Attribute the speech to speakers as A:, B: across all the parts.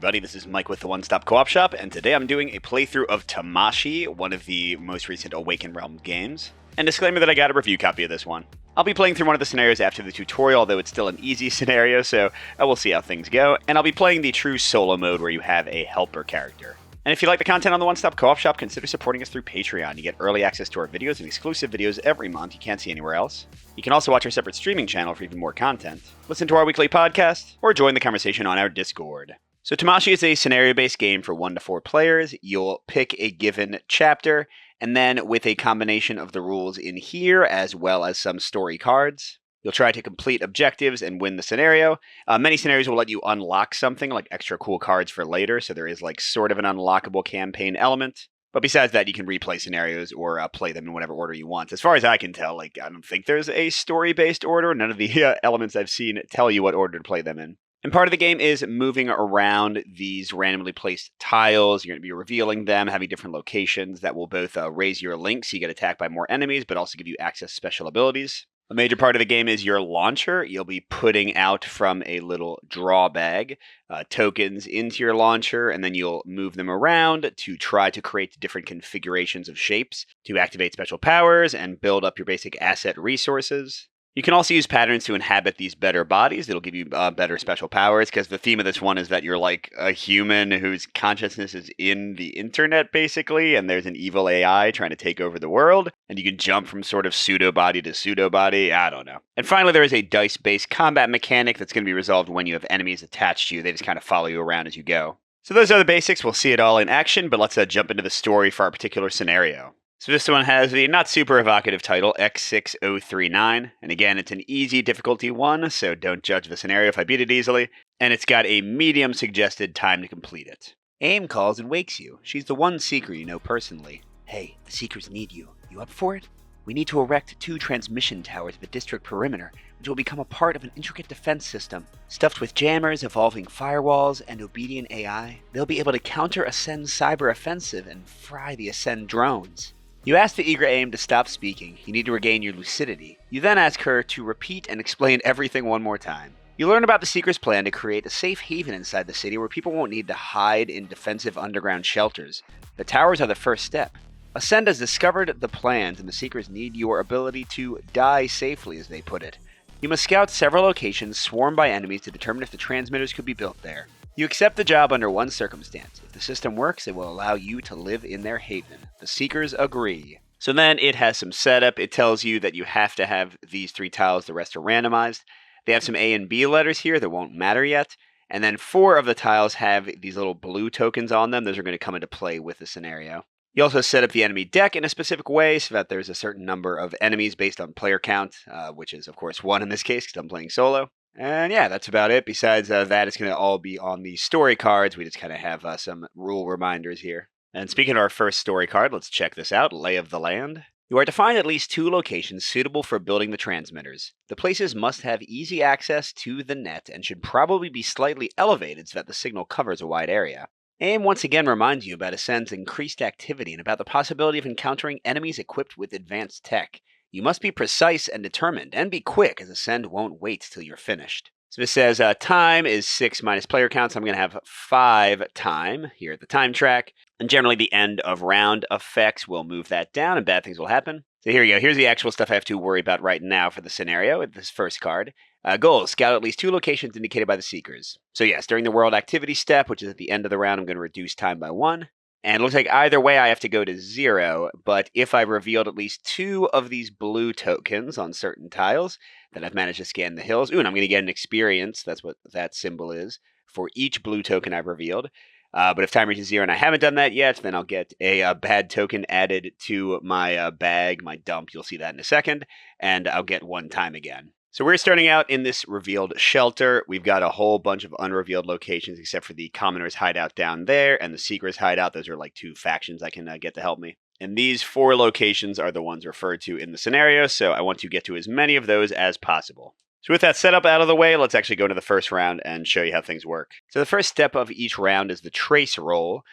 A: everybody, this is Mike with the One Stop Co-op Shop, and today I'm doing a playthrough of Tamashii, one of the most recent Awakened Realm games. And disclaimer that I got a review copy of this one. I'll be playing through one of the scenarios after the tutorial, although it's still an easy scenario, so we'll see how things go. And I'll be playing the true solo mode where you have a helper character. And if you like the content on the One Stop Co-op Shop, consider supporting us through Patreon. You get early access to our videos and exclusive videos every month you can't see anywhere else. You can also watch our separate streaming channel for even more content, listen to our weekly podcast, or join the conversation on our Discord. So Tamashii is a scenario-based game for 1 to 4 players. You'll pick a given chapter, and then with a combination of the rules in here, as well as some story cards, you'll try to complete objectives and win the scenario. Many scenarios will let you unlock something, like extra cool cards for later, so there is like sort of an unlockable campaign element. But besides that, you can replay scenarios or play them in whatever order you want. As far as I can tell, I don't think there's a story-based order. None of the elements I've seen tell you what order to play them in. And part of the game is moving around these randomly placed tiles. You're going to be revealing them, having different locations that will both raise your link so you get attacked by more enemies, but also give you access to special abilities. A major part of the game is your launcher. You'll be putting out from a little draw bag tokens into your launcher, and then you'll move them around to try to create different configurations of shapes to activate special powers and build up your basic asset resources. You can also use patterns to inhabit these better bodies. It'll give you better special powers, because the theme of this one is that you're like a human whose consciousness is in the internet, basically, and there's an evil AI trying to take over the world, and you can jump from sort of pseudo-body to pseudo-body. I don't know. And finally, there is a dice-based combat mechanic that's going to be resolved when you have enemies attached to you. They just kind of follow you around as you go. So those are the basics. We'll see it all in action, but let's jump into the story for our particular scenario. So this one has the not super evocative title, X6039, and again, it's an easy difficulty 1, so don't judge the scenario if I beat it easily, and it's got a medium suggested time to complete it. AIM calls and wakes you. She's the one seeker you know personally. Hey, the seekers need you. You up for it? We need to erect 2 transmission towers of a district perimeter, which will become a part of an intricate defense system. Stuffed with jammers, evolving firewalls, and obedient AI, they'll be able to counter Ascend's cyber offensive and fry the Ascend drones. You ask the eager AIM to stop speaking. You need to regain your lucidity. You then ask her to repeat and explain everything one more time. You learn about the Seeker's plan to create a safe haven inside the city where people won't need to hide in defensive underground shelters. The towers are the first step. Ascend has discovered the plans, and the Seekers need your ability to die safely, as they put it. You must scout several locations swarmed by enemies to determine if the transmitters could be built there. You accept the job under one circumstance. If the system works, it will allow you to live in their haven. The Seekers agree. So then it has some setup. It tells you that you have to have these 3 tiles, the rest are randomized. They have some A and B letters here that won't matter yet. And then 4 of the tiles have these little blue tokens on them. Those are going to come into play with the scenario. You also set up the enemy deck in a specific way so that there's a certain number of enemies based on player count, which is, of course, 1 in this case because I'm playing solo. And yeah, that's about it. Besides that, it's going to all be on the story cards. We just kind of have some rule reminders here. And speaking of our first story card, let's check this out, Lay of the Land. You are to find at least 2 locations suitable for building the transmitters. The places must have easy access to the net and should probably be slightly elevated so that the signal covers a wide area. AIM once again reminds you about Ascend's increased activity and about the possibility of encountering enemies equipped with advanced tech. You must be precise and determined, and be quick, as Ascend won't wait till you're finished. So this says time is 6 minus player count, so I'm going to have 5 time here at the time track. And generally the end of round effects will move that down, and bad things will happen. So here we go. Here's the actual stuff I have to worry about right now for the scenario with this first card. Goals, scout at least 2 locations indicated by the Seekers. So yes, during the world activity step, which is at the end of the round, I'm going to reduce time by 1. And it looks like either way I have to go to 0, but if I've revealed at least 2 of these blue tokens on certain tiles, then I've managed to scan the hills. Ooh, and I'm going to get an experience, that's what that symbol is, for each blue token I've revealed. But if time reaches 0 and I haven't done that yet, then I'll get a bad token added to my bag, my dump. You'll see that in a second, and I'll get 1 time again. So we're starting out in this revealed shelter. We've got a whole bunch of unrevealed locations except for the Commoner's hideout down there and the Seeker's hideout. Those are like 2 factions I can get to help me. And these 4 locations are the ones referred to in the scenario, so I want to get to as many of those as possible. So with that setup out of the way, let's actually go to the first round and show you how things work. So the first step of each round is the trace roll.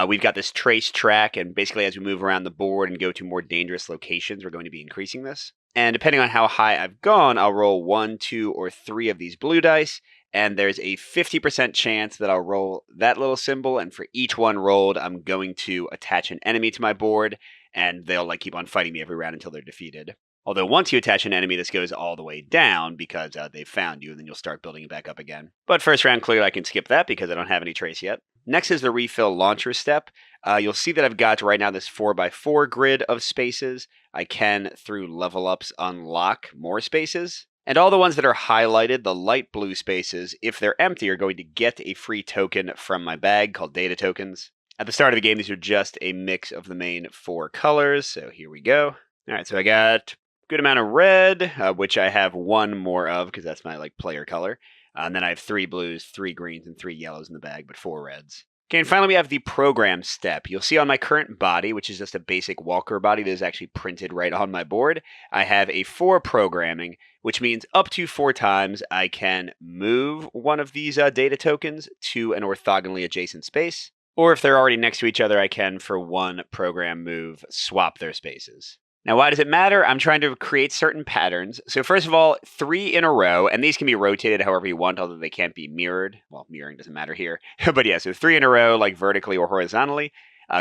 A: We've got this trace track, and basically as we move around the board and go to more dangerous locations, we're going to be increasing this. And depending on how high I've gone, I'll roll 1, 2, or 3 of these blue dice, and there's a 50% chance that I'll roll that little symbol, and for each one rolled, I'm going to attach an enemy to my board, and they'll like keep on fighting me every round until they're defeated. Although once you attach an enemy, this goes all the way down because they've found you, and then you'll start building it back up again. But first round, clearly I can skip that because I don't have any trace yet. Next is the refill launcher step. You'll see that I've got right now this 4x4 grid of spaces. I can, through level ups, unlock more spaces. And all the ones that are highlighted, the light blue spaces, if they're empty, are going to get a free token from my bag called data tokens. At the start of the game, these are just a mix of the main 4 colors. So here we go. All right, so I got good amount of red, which I have 1 more of because that's my like player color. And then I have 3 blues, 3 greens, and 3 yellows in the bag, but 4 reds. Okay, and finally we have the program step. You'll see on my current body, which is just a basic walker body that is actually printed right on my board, I have a 4 programming, which means up to 4 times I can move one of these data tokens to an orthogonally adjacent space. Or if they're already next to each other, I can, for 1 program move, swap their spaces. Now, why does it matter? I'm trying to create certain patterns. So first of all, 3 in a row, and these can be rotated however you want, although they can't be mirrored. Well, mirroring doesn't matter here. But yeah, so 3 in a row, like vertically or horizontally.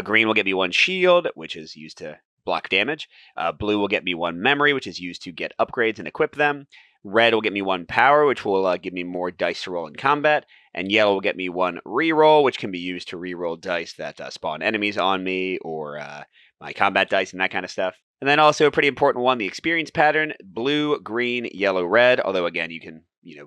A: Green will get me 1 shield, which is used to block damage. Blue will get me 1 memory, which is used to get upgrades and equip them. Red will get me 1 power, which will give me more dice to roll in combat. And yellow will get me 1 reroll, which can be used to reroll dice that spawn enemies on me, or my combat dice and that kind of stuff. And then also a pretty important one, the experience pattern, blue, green, yellow, red. Although again, you can,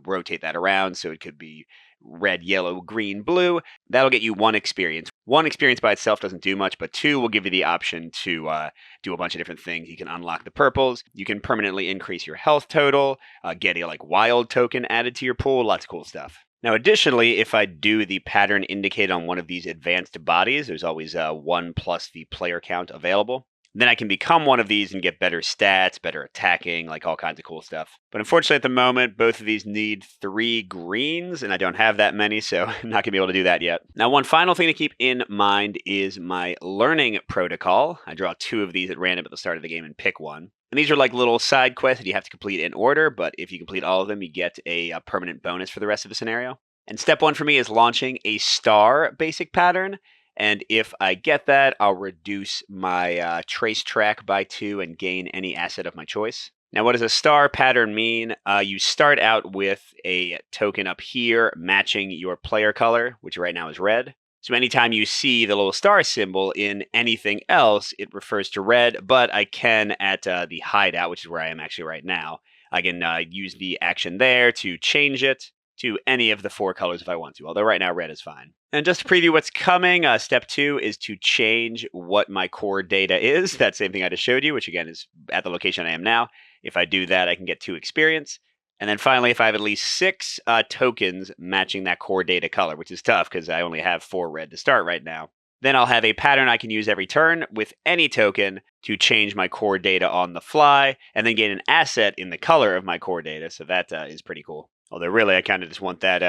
A: rotate that around. So it could be red, yellow, green, blue. That'll get you 1 experience. 1 experience by itself doesn't do much, but 2 will give you the option to do a bunch of different things. You can unlock the purples. You can permanently increase your health total, get a wild token added to your pool. Lots of cool stuff. Now, additionally, if I do the pattern indicated on one of these advanced bodies, there's always 1 plus the player count available. Then I can become one of these and get better stats, better attacking, all kinds of cool stuff. But unfortunately, at the moment, both of these need 3 greens, and I don't have that many, so I'm not going to be able to do that yet. Now, one final thing to keep in mind is my learning protocol. I draw 2 of these at random at the start of the game and pick one. And these are like little side quests that you have to complete in order, but if you complete all of them, you get a permanent bonus for the rest of the scenario. And step 1 for me is launching a star basic pattern. And if I get that, I'll reduce my trace track by 2 and gain any asset of my choice. Now, what does a star pattern mean? You start out with a token up here matching your player color, which right now is red. So anytime you see the little star symbol in anything else, it refers to red, but I can, at the hideout, which is where I am actually right now, I can use the action there to change it to any of the 4 colors if I want to, although right now red is fine. And just to preview what's coming, step 2 is to change what my core data is. That same thing I just showed you, which again is at the location I am now. If I do that, I can get 2 experience. And then finally, if I have at least 6 tokens matching that core data color, which is tough because I only have 4 red to start right now, then I'll have a pattern I can use every turn with any token to change my core data on the fly, and then gain an asset in the color of my core data. So that is pretty cool. Although really, I kind of just want that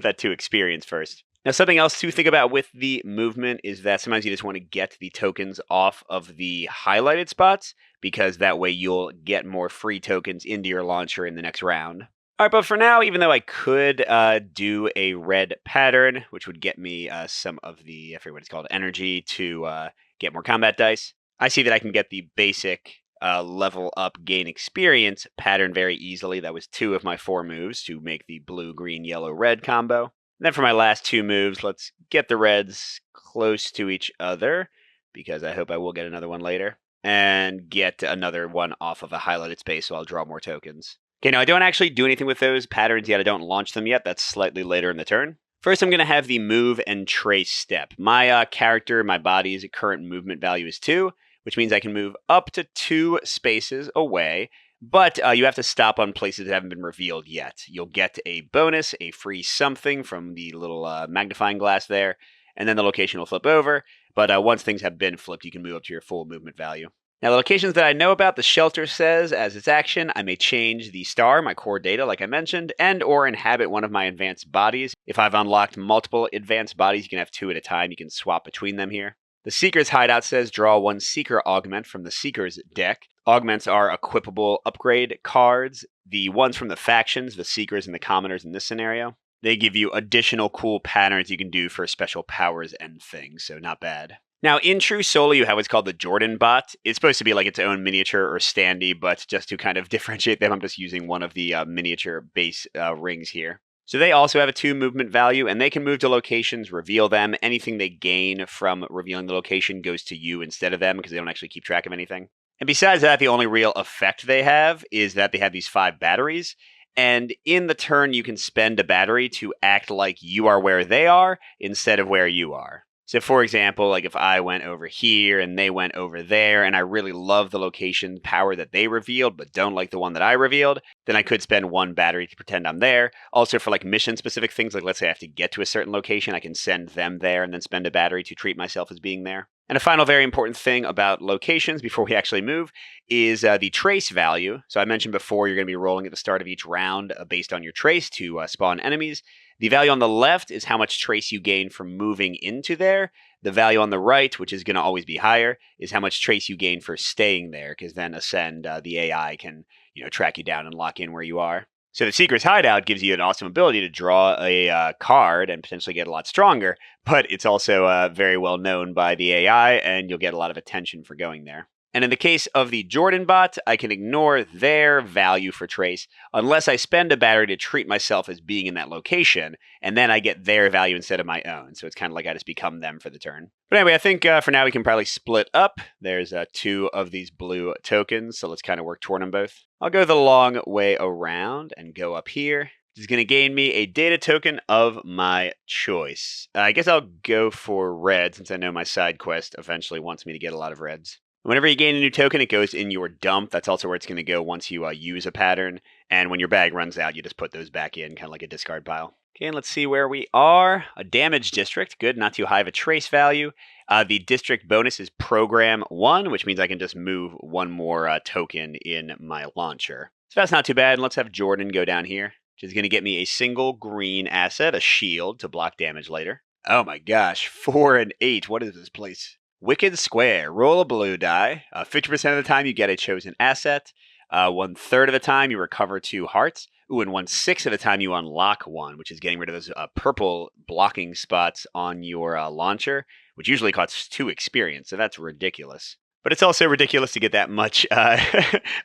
A: that 2 experience first. Now, something else to think about with the movement is that sometimes you just want to get the tokens off of the highlighted spots, because that way you'll get more free tokens into your launcher in the next round. All right, but for now, even though I could do a red pattern, which would get me some of the, I forget what it's called, energy to get more combat dice, I see that I can get the basic level up gain experience pattern very easily. That was 2 of my 4 moves to make the blue, green, yellow, red combo. And then for my last 2 moves, let's get the reds close to each other, because I hope I will get another one later, and get another one off of a highlighted space, so I'll draw more tokens. Okay, now I don't actually do anything with those patterns yet. I don't launch them yet. That's slightly later in the turn. First, I'm going to have the move and trace step. My character, my body's current movement value is 2, which means I can move up to 2 spaces away, but you have to stop on places that haven't been revealed yet. You'll get a bonus, a free something from the little magnifying glass there, and then the location will flip over. But once things have been flipped, you can move up to your full movement value. Now, the locations that I know about, the shelter says, as its action, I may change the star, my core data, like I mentioned, and or inhabit one of my advanced bodies. If I've unlocked multiple advanced bodies, you can have 2 at a time. You can swap between them here. The Seeker's hideout says draw 1 Seeker augment from the Seeker's deck. Augments are equipable upgrade cards. The ones from the factions, the Seekers and the Commoners in this scenario. They give you additional cool patterns you can do for special powers and things, so not bad. Now, in true solo, you have what's called the Jordan bot. It's supposed to be like its own miniature or standee, but just to kind of differentiate them, I'm just using one of the miniature base rings here. So they also have a 2 movement value, and they can move to locations, reveal them. Anything they gain from revealing the location goes to you instead of them because they don't actually keep track of anything. And besides that, the only real effect they have is that they have these 5 batteries. And in the turn, you can spend a battery to act like you are where they are instead of where you are. So, for example, like if I went over here and they went over there, and I really love the location power that they revealed, but don't like the one that I revealed, then I could spend 1 battery to pretend I'm there. Also, for like mission specific things, like let's say I have to get to a certain location, I can send them there and then spend a battery to treat myself as being there. And a final very important thing about locations before we actually move is the trace value. So I mentioned before you're going to be rolling at the start of each round based on your trace to spawn enemies. The value on the left is how much trace you gain from moving into there. The value on the right, which is going to always be higher, is how much trace you gain for staying there, because then Ascend, the AI, can track you down and lock in where you are. So the Seeker's Hideout gives you an awesome ability to draw a card and potentially get a lot stronger, but it's also very well known by the AI, and you'll get a lot of attention for going there. And in the case of the Jordan bot, I can ignore their value for trace unless I spend a battery to treat myself as being in that location, and then I get their value instead of my own. So it's kind of like I just become them for the turn. But anyway, I think for now we can probably split up. There's 2 of these blue tokens, so let's kind of work toward them both. I'll go the long way around and go up here. This is going to gain me a data token of my choice. I guess I'll go for red since I know my side quest eventually wants me to get a lot of reds. Whenever you gain a new token, it goes in your dump. That's also where it's going to go once you use a pattern. And when your bag runs out, you just put those back in, kind of like a discard pile. Okay, and let's see where we are. A damage district. Good, not too high of a trace value. The district bonus is program 1, which means I can just move 1 more token in my launcher. So that's not too bad. And let's have Jordan go down here, which is going to get me a single green asset, a shield, to block damage later. Oh my gosh, 4 and 8. What is this place? Wicked Square. Roll a blue die. 50% of the time you get a chosen asset. 1/3 of the time you recover 2 hearts. Ooh, and 1/6 of the time you unlock 1, which is getting rid of those purple blocking spots on your launcher, which usually costs 2 experience, so that's ridiculous. But it's also ridiculous to get that much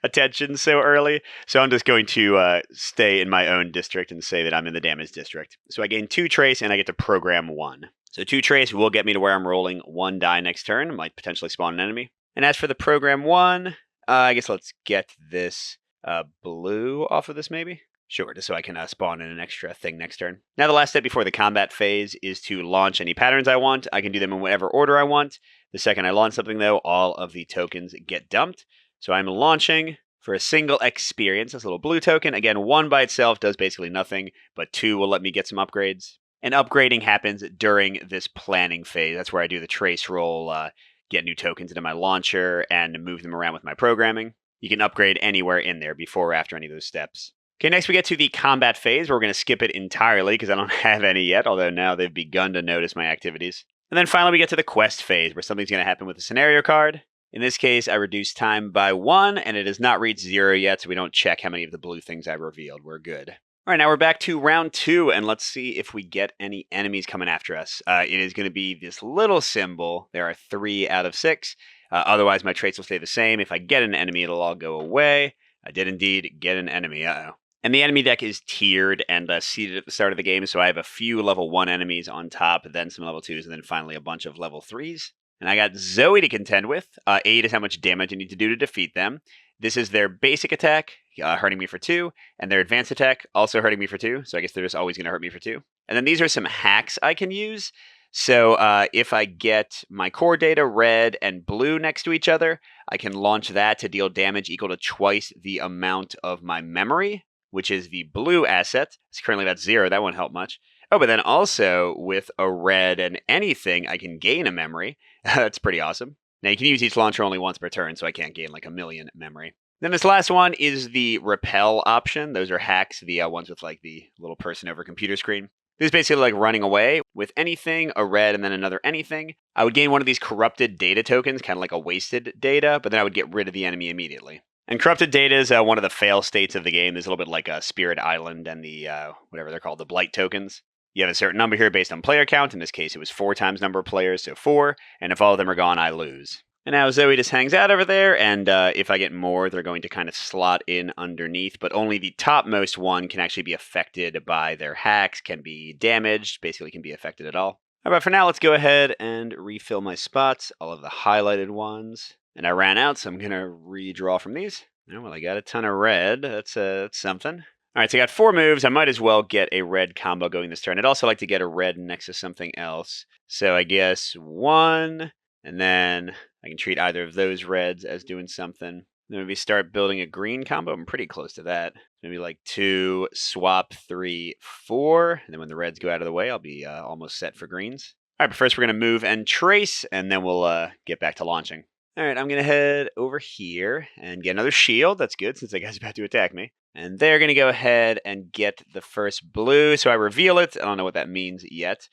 A: attention so early, so I'm just going to stay in my own district and say that I'm in the damage district. So I gain 2 trace, and I get to program 1. So 2 trace will get me to where I'm rolling 1 die next turn. Might potentially spawn an enemy. And as for the program 1, I guess let's get this blue off of this maybe. Sure, just so I can spawn in an extra thing next turn. Now the last step before the combat phase is to launch any patterns I want. I can do them in whatever order I want. The second I launch something though, all of the tokens get dumped. So I'm launching for a single experience, this little blue token. Again, 1 by itself does basically nothing, but 2 will let me get some upgrades. And upgrading happens during this planning phase. That's where I do the trace roll, get new tokens into my launcher, and move them around with my programming. You can upgrade anywhere in there before or after any of those steps. Okay, next we get to the combat phase, where we're going to skip it entirely because I don't have any yet, although now they've begun to notice my activities. And then finally we get to the quest phase, where something's going to happen with a scenario card. In this case, I reduce time by 1, and it has not reached 0 yet, so we don't check how many of the blue things I've revealed. We're good. All right, now we're back to round 2, and let's see if we get any enemies coming after us. It is going to be this little symbol. There are 3 out of 6. Otherwise, my traits will stay the same. If I get an enemy, it'll all go away. I did indeed get an enemy. Uh-oh. And the enemy deck is tiered and seated at the start of the game, so I have a few level 1 enemies on top, then some level 2s, and then finally a bunch of level 3s. And I got Zoe to contend with. 8 is how much damage I need to do to defeat them. This is their basic attack, hurting me for 2, and their advanced attack, also hurting me for 2, so I guess they're just always going to hurt me for 2. And then these are some hacks I can use. So if I get my core data red and blue next to each other, I can launch that to deal damage equal to twice the amount of my memory, which is the blue asset. It's currently that's 0, that won't help much. Oh, but then also with a red and anything, I can gain a memory. That's pretty awesome. Now, you can use each launcher only once per turn, so I can't gain like 1,000,000 memory. Then this last one is the repel option. Those are hacks, the ones with like the little person over computer screen. This is basically like running away with anything, a red, and then another anything. I would gain one of these corrupted data tokens, kind of like a wasted data, but then I would get rid of the enemy immediately. And corrupted data is one of the fail states of the game. There's a little bit like a Spirit Island and the, whatever they're called, the Blight tokens. You have a certain number here based on player count. In this case, it was 4 times number of players, so 4. And if all of them are gone, I lose. And now Zoe just hangs out over there, and if I get more, they're going to kind of slot in underneath, but only the topmost one can actually be affected by their hacks, can be damaged, basically can be affected at all. All right, but for now, let's go ahead and refill my spots, all of the highlighted ones. And I ran out, so I'm going to redraw from these. Oh, well, I got a ton of red. That's something. All right, so I got 4 moves. I might as well get a red combo going this turn. I'd also like to get a red next to something else. So I guess 1, and then I can treat either of those reds as doing something. Then maybe start building a green combo. I'm pretty close to that. Maybe like 2, swap 3, 4. And then when the reds go out of the way, I'll be almost set for greens. All right, but first we're going to move and trace, and then we'll get back to launching. All right, I'm going to head over here and get another shield. That's good since that guy's about to attack me. And they're going to go ahead and get the first blue. So I reveal it. I don't know what that means yet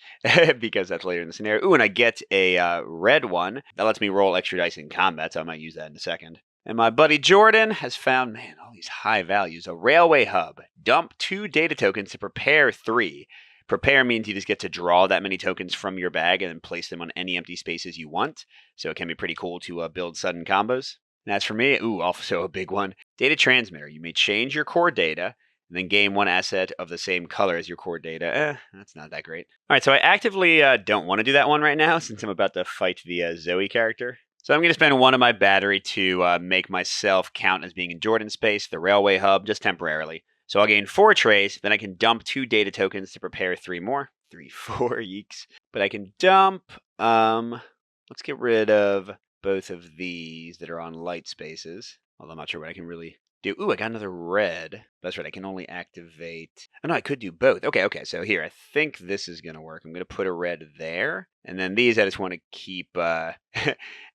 A: because that's later in the scenario. Ooh, and I get a red one. That lets me roll extra dice in combat, so I might use that in a second. And my buddy Jordan has found, man, all these high values. A railway hub. Dump 2 data tokens to prepare 3. Prepare means you just get to draw that many tokens from your bag and then place them on any empty spaces you want. So it can be pretty cool to build sudden combos. And as for me, also a big one. Data transmitter. You may change your core data and then gain 1 asset of the same color as your core data. That's not that great. All right, so I actively don't want to do that one right now since I'm about to fight the Zoe character. So I'm going to spend 1 of my battery to make myself count as being in Jordan's space, the railway hub, just temporarily. So I'll gain 4 trace, then I can dump 2 data tokens to prepare 3 more. 3, 4, yeeks. But I can dump, let's get rid of both of these that are on light spaces. Although I'm not sure what I can really do. Ooh, I got another red. That's right, I can only activate... Oh no, I could do both. Okay, so here, I think this is going to work. I'm going to put a red there. And then these I just want to keep out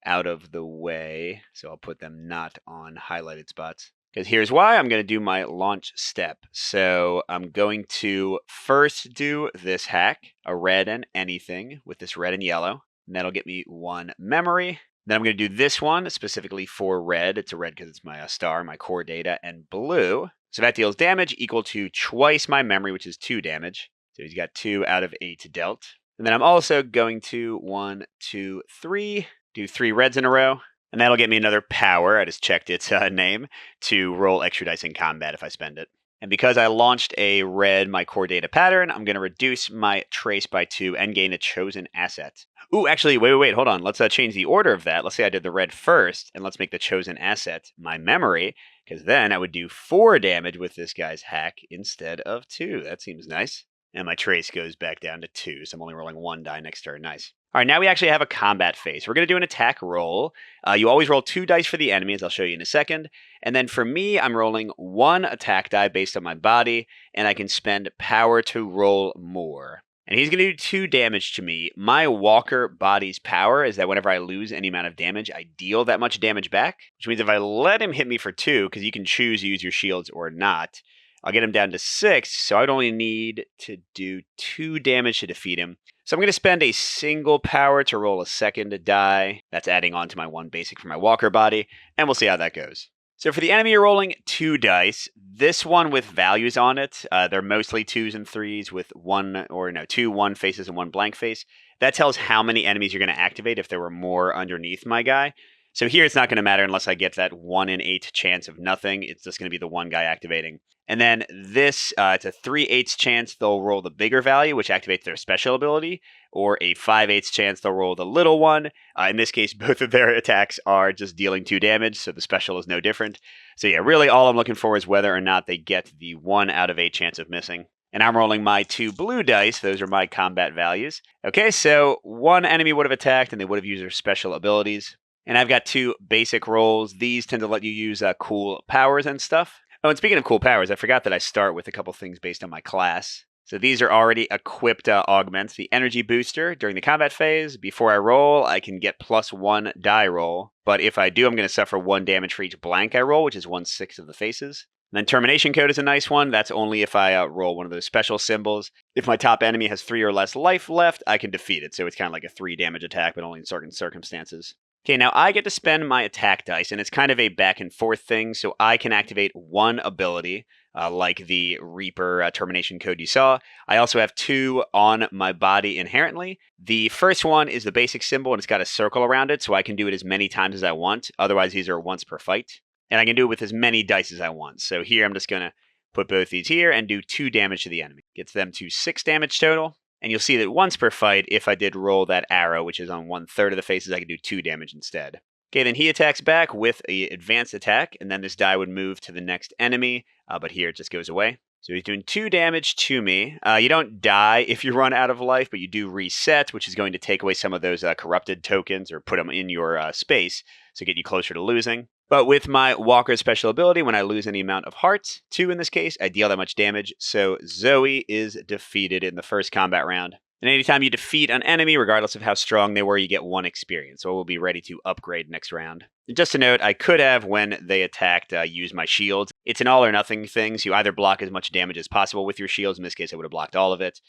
A: of the way. So I'll put them not on highlighted spots. Because here's why. I'm going to do my launch step. So I'm going to first do this hack, a red and anything with this red and yellow. And that'll get me 1 memory. Then I'm going to do this one specifically for red. It's a red because it's my star, my core data, and blue. So that deals damage equal to twice my memory, which is 2 damage. So he's got 2 out of 8 dealt. And then I'm also going to 1, 2, 3, do 3 reds in a row. And that'll get me another power. I just checked its name to roll extra dice in combat if I spend it. And because I launched a red my core data pattern, I'm going to reduce my trace by 2 and gain a chosen asset. Ooh, actually, wait, hold on. Let's change the order of that. Let's say I did the red first, and let's make the chosen asset my memory, because then I would do 4 damage with this guy's hack instead of 2. That seems nice. And my trace goes back down to 2, so I'm only rolling 1 die next turn. Nice. All right, now we actually have a combat phase. We're going to do an attack roll. You always roll 2 dice for the enemy, as I'll show you in a second. And then for me, I'm rolling 1 attack die based on my body, and I can spend power to roll more. And he's going to do 2 damage to me. My walker body's power is that whenever I lose any amount of damage, I deal that much damage back. Which means if I let him hit me for 2, because you can choose to use your shields or not, I'll get him down to 6, so I'd only need to do 2 damage to defeat him. So I'm going to spend a single power to roll a second die. That's adding on to my 1 basic for my walker body, and we'll see how that goes. So for the enemy, you're rolling 2 dice. This one with values on it, they're mostly 2s and 3s with 2 1 faces and 1 blank face. That tells how many enemies you're going to activate if there were more underneath my guy. So here it's not going to matter unless I get that 1 in 8 chance of nothing. It's just going to be the 1 guy activating. And then this, it's a 3/8 chance they'll roll the bigger value, which activates their special ability, or a 5/8 chance they'll roll the little one. In this case, both of their attacks are just dealing 2 damage, so the special is no different. So yeah, really all I'm looking for is whether or not they get the 1 out of 8 chance of missing. And I'm rolling my 2 blue dice. Those are my combat values. Okay, so 1 enemy would have attacked, and they would have used their special abilities. And I've got 2 basic rolls. These tend to let you use cool powers and stuff. Oh, and speaking of cool powers, I forgot that I start with a couple things based on my class. So these are already equipped augments. The energy booster during the combat phase. Before I roll, I can get +1 die roll. But if I do, I'm going to suffer 1 damage for each blank I roll, which is 1/6 of the faces. And then termination code is a nice one. That's only if I roll one of those special symbols. If my top enemy has 3 or less life left, I can defeat it. So it's kind of like a 3 damage attack, but only in certain circumstances. Okay, now I get to spend my attack dice, and it's kind of a back and forth thing, so I can activate one ability, like the Reaper termination code you saw. I also have two on my body inherently. The first one is the basic symbol, and it's got a circle around it, so I can do it as many times as I want. Otherwise, these are once per fight. And I can do it with as many dice as I want. So here I'm just going to put both these here and do 2 damage to the enemy. Gets them to 6 damage total. And you'll see that once per fight, if I did roll that arrow, which is on 1/3 of the faces, I can do 2 damage instead. Okay, then he attacks back with an advanced attack, and then this die would move to the next enemy, but here it just goes away. So he's doing 2 damage to me. You don't die if you run out of life, but you do reset, which is going to take away some of those corrupted tokens or put them in your space, so get you closer to losing. But with my Walker's special ability, when I lose any amount of hearts, 2 in this case, I deal that much damage. So Zoe is defeated in the first combat round. And anytime you defeat an enemy, regardless of how strong they were, you get 1 experience. So we'll be ready to upgrade next round. And just to note, I could have, when they attacked, used my shields. It's an all or nothing thing, so you either block as much damage as possible with your shields. In this case, I would have blocked all of it.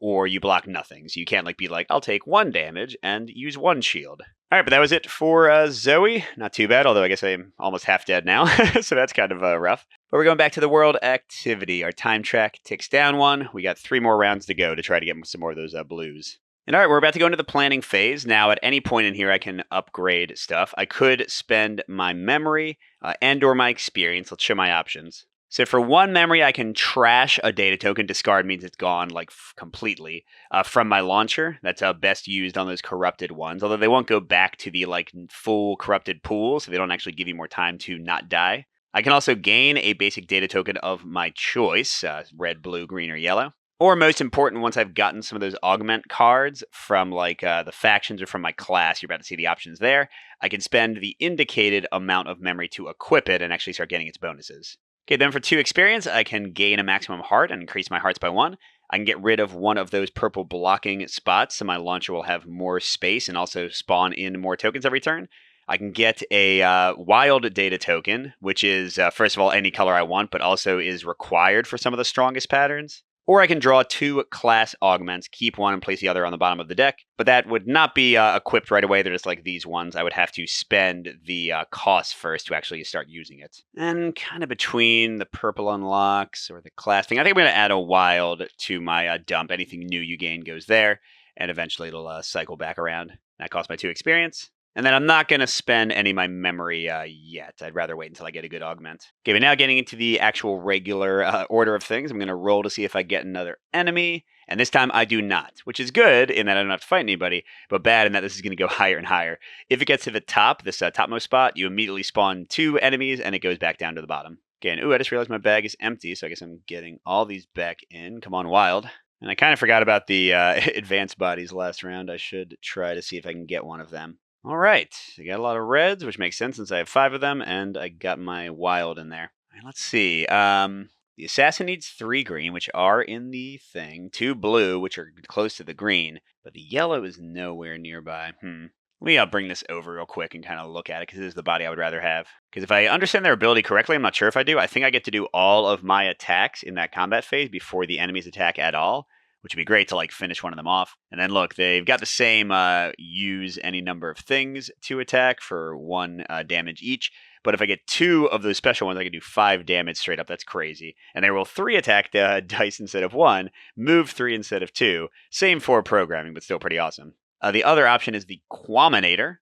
A: Or you block nothing. So you can't be like, I'll take 1 damage and use 1 shield. All right, but that was it for Zoe. Not too bad, although I guess I'm almost half dead now, so that's kind of rough. But we're going back to the world activity. Our time track ticks down 1. We got 3 more rounds to go to try to get some more of those blues. And all right, we're about to go into the planning phase. Now, at any point in here, I can upgrade stuff. I could spend my memory and or my experience. Let's show my options. So for 1 memory, I can trash a data token. Discard means it's gone completely from my launcher. That's best used on those corrupted ones, although they won't go back to the full corrupted pool, so they don't actually give you more time to not die. I can also gain a basic data token of my choice, red, blue, green, or yellow. Or most important, once I've gotten some of those augment cards from the factions or from my class, you're about to see the options there, I can spend the indicated amount of memory to equip it and actually start getting its bonuses. Okay, then for 2 experience, I can gain a maximum heart and increase my hearts by 1. I can get rid of one of those purple blocking spots, so my launcher will have more space and also spawn in more tokens every turn. I can get a wild data token, which is, first of all, any color I want, but also is required for some of the strongest patterns. Or I can draw 2 class augments, keep one and place the other on the bottom of the deck. But that would not be equipped right away. They're just like these ones. I would have to spend the cost first to actually start using it. And kind of between the purple unlocks or the class thing, I think I'm going to add a wild to my dump. Anything new you gain goes there. And eventually it'll cycle back around. That costs my 2 experience. And then I'm not going to spend any of my memory yet. I'd rather wait until I get a good augment. Okay, but now getting into the actual regular order of things, I'm going to roll to see if I get another enemy. And this time I do not, which is good in that I don't have to fight anybody, but bad in that this is going to go higher and higher. If it gets to the top, this topmost spot, you immediately spawn 2 enemies and it goes back down to the bottom. Again, I just realized my bag is empty, so I guess I'm getting all these back in. Come on, wild. And I kind of forgot about the advanced bodies last round. I should try to see if I can get one of them. All right, I got a lot of reds, which makes sense since I have 5 of them, and I got my wild in there. All right, let's see. The assassin needs 3 green, which are in the thing, 2 blue, which are close to the green, but the yellow is nowhere nearby. Let me bring this over real quick and kind of look at it, because this is the body I would rather have. Because if I understand their ability correctly, I'm not sure if I do, I think I get to do all of my attacks in that combat phase before the enemy's attack at all, which would be great to finish one of them off. And then look, they've got the same use any number of things to attack for 1 damage each. But if I get 2 of those special ones, I can do 5 damage straight up. That's crazy. And they roll 3 attack dice instead of 1, move 3 instead of 2. Same for programming, but still pretty awesome. The other option is the Quaminator.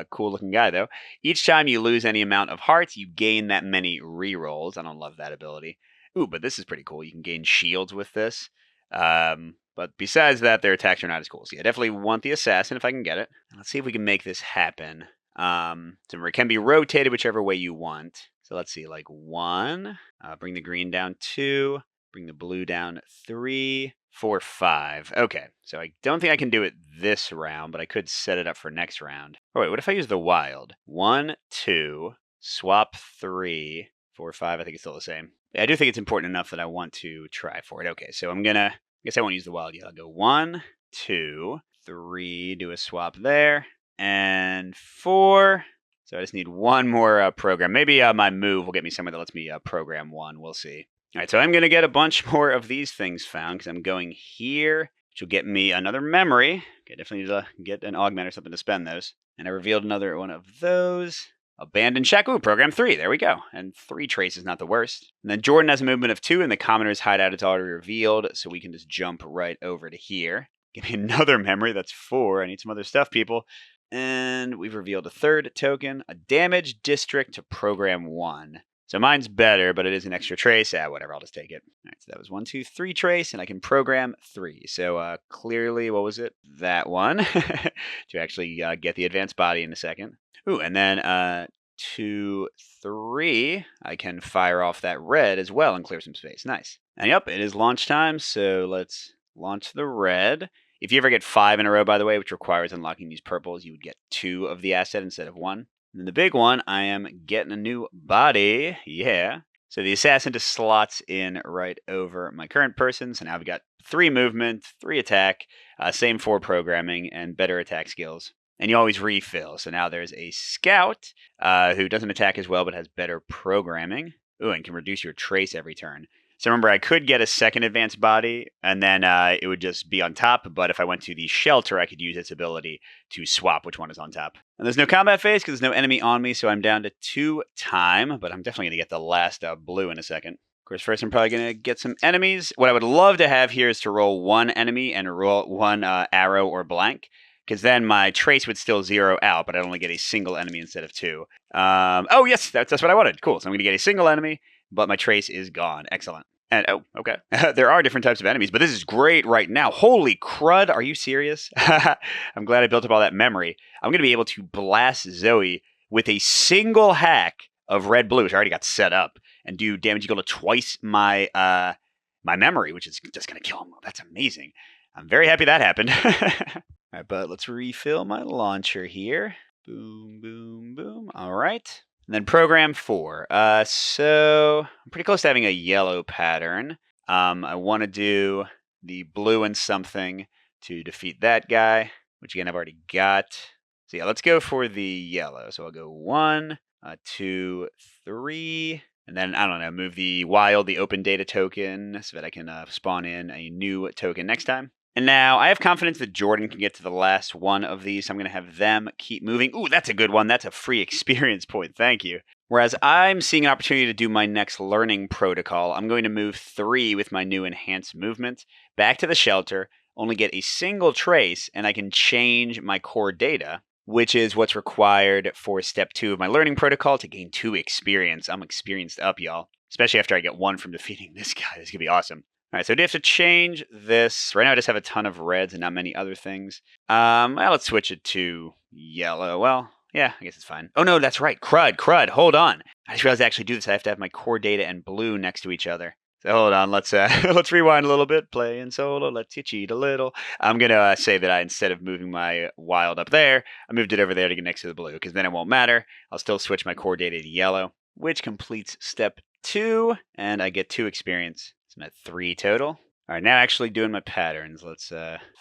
A: Cool looking guy, though. Each time you lose any amount of hearts, you gain that many rerolls. I don't love that ability. Ooh, but this is pretty cool. You can gain shields with this. But besides that, their attacks are not as cool. So yeah, I definitely want the assassin if I can get it. Let's see if we can make this happen. So it can be rotated whichever way you want. So let's see, 1, bring the green down 2, bring the blue down 3, 4, 5. Okay, so I don't think I can do it this round, but I could set it up for next round. Oh wait, what if I use the wild? 1, 2, swap 3, 4, 5. I think it's still the same. I do think it's important enough that I want to try for it. Okay, so I guess I won't use the wild yet. I'll go 1, 2, 3, do a swap there, and 4. So I just need 1 more program. Maybe my move will get me somewhere that lets me program 1. We'll see. All right, so I'm going to get a bunch more of these things found because I'm going here, which will get me another memory. Okay, definitely need to get an augment or something to spend those. And I revealed another one of those. Abandoned Shack. Ooh, program 3. There we go. And 3 trace is not the worst. And then Jordan has a movement of 2, and the Commoner's hideout is already revealed, so we can just jump right over to here. Give me another memory. That's 4. I need some other stuff, people. And we've revealed a 3rd token, a damaged district to program 1. So mine's better, but it is an extra trace. Whatever, I'll just take it. All right, so that was 1, 2, 3 trace, and I can program 3. So clearly, what was it? That one to actually get the advanced body in a second. Ooh, and then 2, 3, I can fire off that red as well and clear some space. Nice. And yep, it is launch time, so let's launch the red. If you ever get 5 in a row, by the way, which requires unlocking these purples, you would get 2 of the asset instead of 1. And then the big one, I am getting a new body. Yeah. So the assassin just slots in right over my current person. So now I've got 3 movement, 3 attack, same 4 programming, and better attack skills. And you always refill. So now there's a scout who doesn't attack as well but has better programming. Ooh, and can reduce your trace every turn. So remember, I could get a second advanced body, and then it would just be on top. But if I went to the shelter, I could use its ability to swap which one is on top. And there's no combat phase because there's no enemy on me, so I'm down to 2 time. But I'm definitely going to get the last blue in a second. Of course, first I'm probably going to get some enemies. What I would love to have here is to roll 1 enemy and roll 1 arrow or blank. Because then my trace would still zero out, but I'd only get a single enemy instead of 2. Oh, yes, that's what I wanted. Cool. So I'm going to get a single enemy, but my trace is gone. Excellent. And, oh, okay. There are different types of enemies, but this is great right now. Holy crud, are you serious? I'm glad I built up all that memory. I'm going to be able to blast Zoe with a single hack of red-blue, which I already got set up, and do damage equal to twice my my memory, which is just going to kill him. That's amazing. I'm very happy that happened. All right, but let's refill my launcher here. Boom, boom, boom. All right. And then program 4. So I'm pretty close to having a yellow pattern. I want to do the blue and something to defeat that guy, which again I've already got. So yeah, let's go for the yellow. So I'll go 1, 2, 3. And then, I don't know, move the wild, the open data token so that I can spawn in a new token next time. And now I have confidence that Jordan can get to the last one of these. So I'm going to have them keep moving. Ooh, that's a good one. That's a free experience point. Thank you. Whereas I'm seeing an opportunity to do my next learning protocol. I'm going to move 3 with my new enhanced movement back to the shelter, only get a single trace, and I can change my core data, which is what's required for step 2 of my learning protocol to gain 2 experience. I'm experienced up, y'all. Especially after I get 1 from defeating this guy. This is going to be awesome. All right, so I do have to change this. Right now I just have a ton of reds and not many other things. Well, let's switch it to yellow. Well, yeah, I guess it's fine. Oh, no, that's right. Crud. Hold on. I just realized to actually do this, I have to have my core data and blue next to each other. So hold on, let's let's rewind a little bit. Playing solo, let's you cheat a little. I'm going to say that instead of moving my wild up there, I moved it over there to get next to the blue, because then it won't matter. I'll still switch my core data to yellow, which completes step 2, and I get 2 experience. I'm at 3 total. All right, now actually doing my patterns. Let's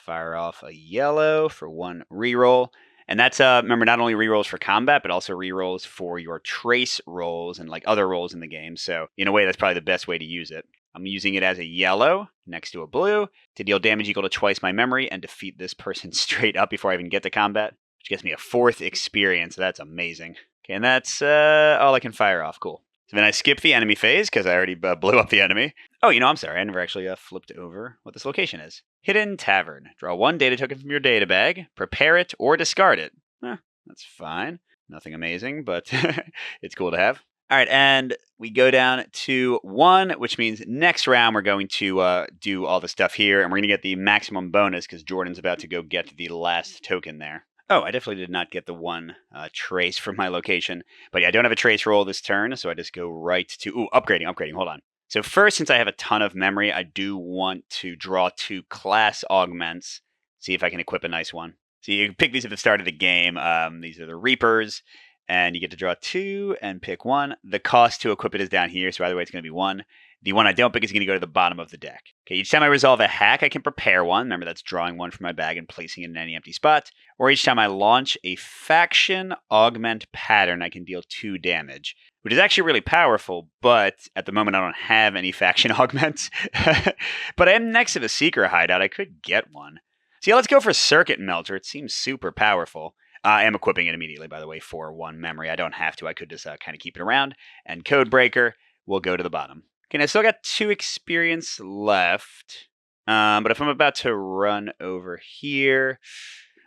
A: fire off a yellow for 1 reroll. And that's, remember, not only rerolls for combat, but also rerolls for your trace rolls and like other rolls in the game. So in a way, that's probably the best way to use it. I'm using it as a yellow next to a blue to deal damage equal to twice my memory and defeat this person straight up before I even get to combat, which gets me a 4th experience. That's amazing. Okay, and that's all I can fire off. Cool. So then I skip the enemy phase because I already blew up the enemy. Oh, I'm sorry. I never actually flipped over what this location is. Hidden Tavern. Draw 1 data token from your data bag. Prepare it or discard it. That's fine. Nothing amazing, but it's cool to have. All right, and we go down to 1, which means next round we're going to do all the stuff here, and we're going to get the maximum bonus because Jordan's about to go get the last token there. Oh, I definitely did not get the 1 trace from my location. But yeah, I don't have a trace roll this turn, so I just go right to... Ooh, upgrading. Hold on. So first, since I have a ton of memory, I do want to draw 2 class augments. See if I can equip a nice one. So you pick these at the start of the game. These are the Reapers. And you get to draw 2 and pick 1. The cost to equip it is down here, so either way it's going to be 1. The one I don't pick is going to go to the bottom of the deck. Okay, each time I resolve a hack, I can prepare 1. Remember, that's drawing 1 from my bag and placing it in any empty spot. Or each time I launch a faction augment pattern, I can deal 2 damage, which is actually really powerful, but at the moment I don't have any faction augments. But I am next to the Seeker hideout. I could get one. So yeah, let's go for Circuit Melter. It seems super powerful. I am equipping it immediately, by the way, for 1 memory. I don't have to. I could just kind of keep it around. And Codebreaker will go to the bottom. Okay, now I still got 2 experience left. But if I'm about to run over here,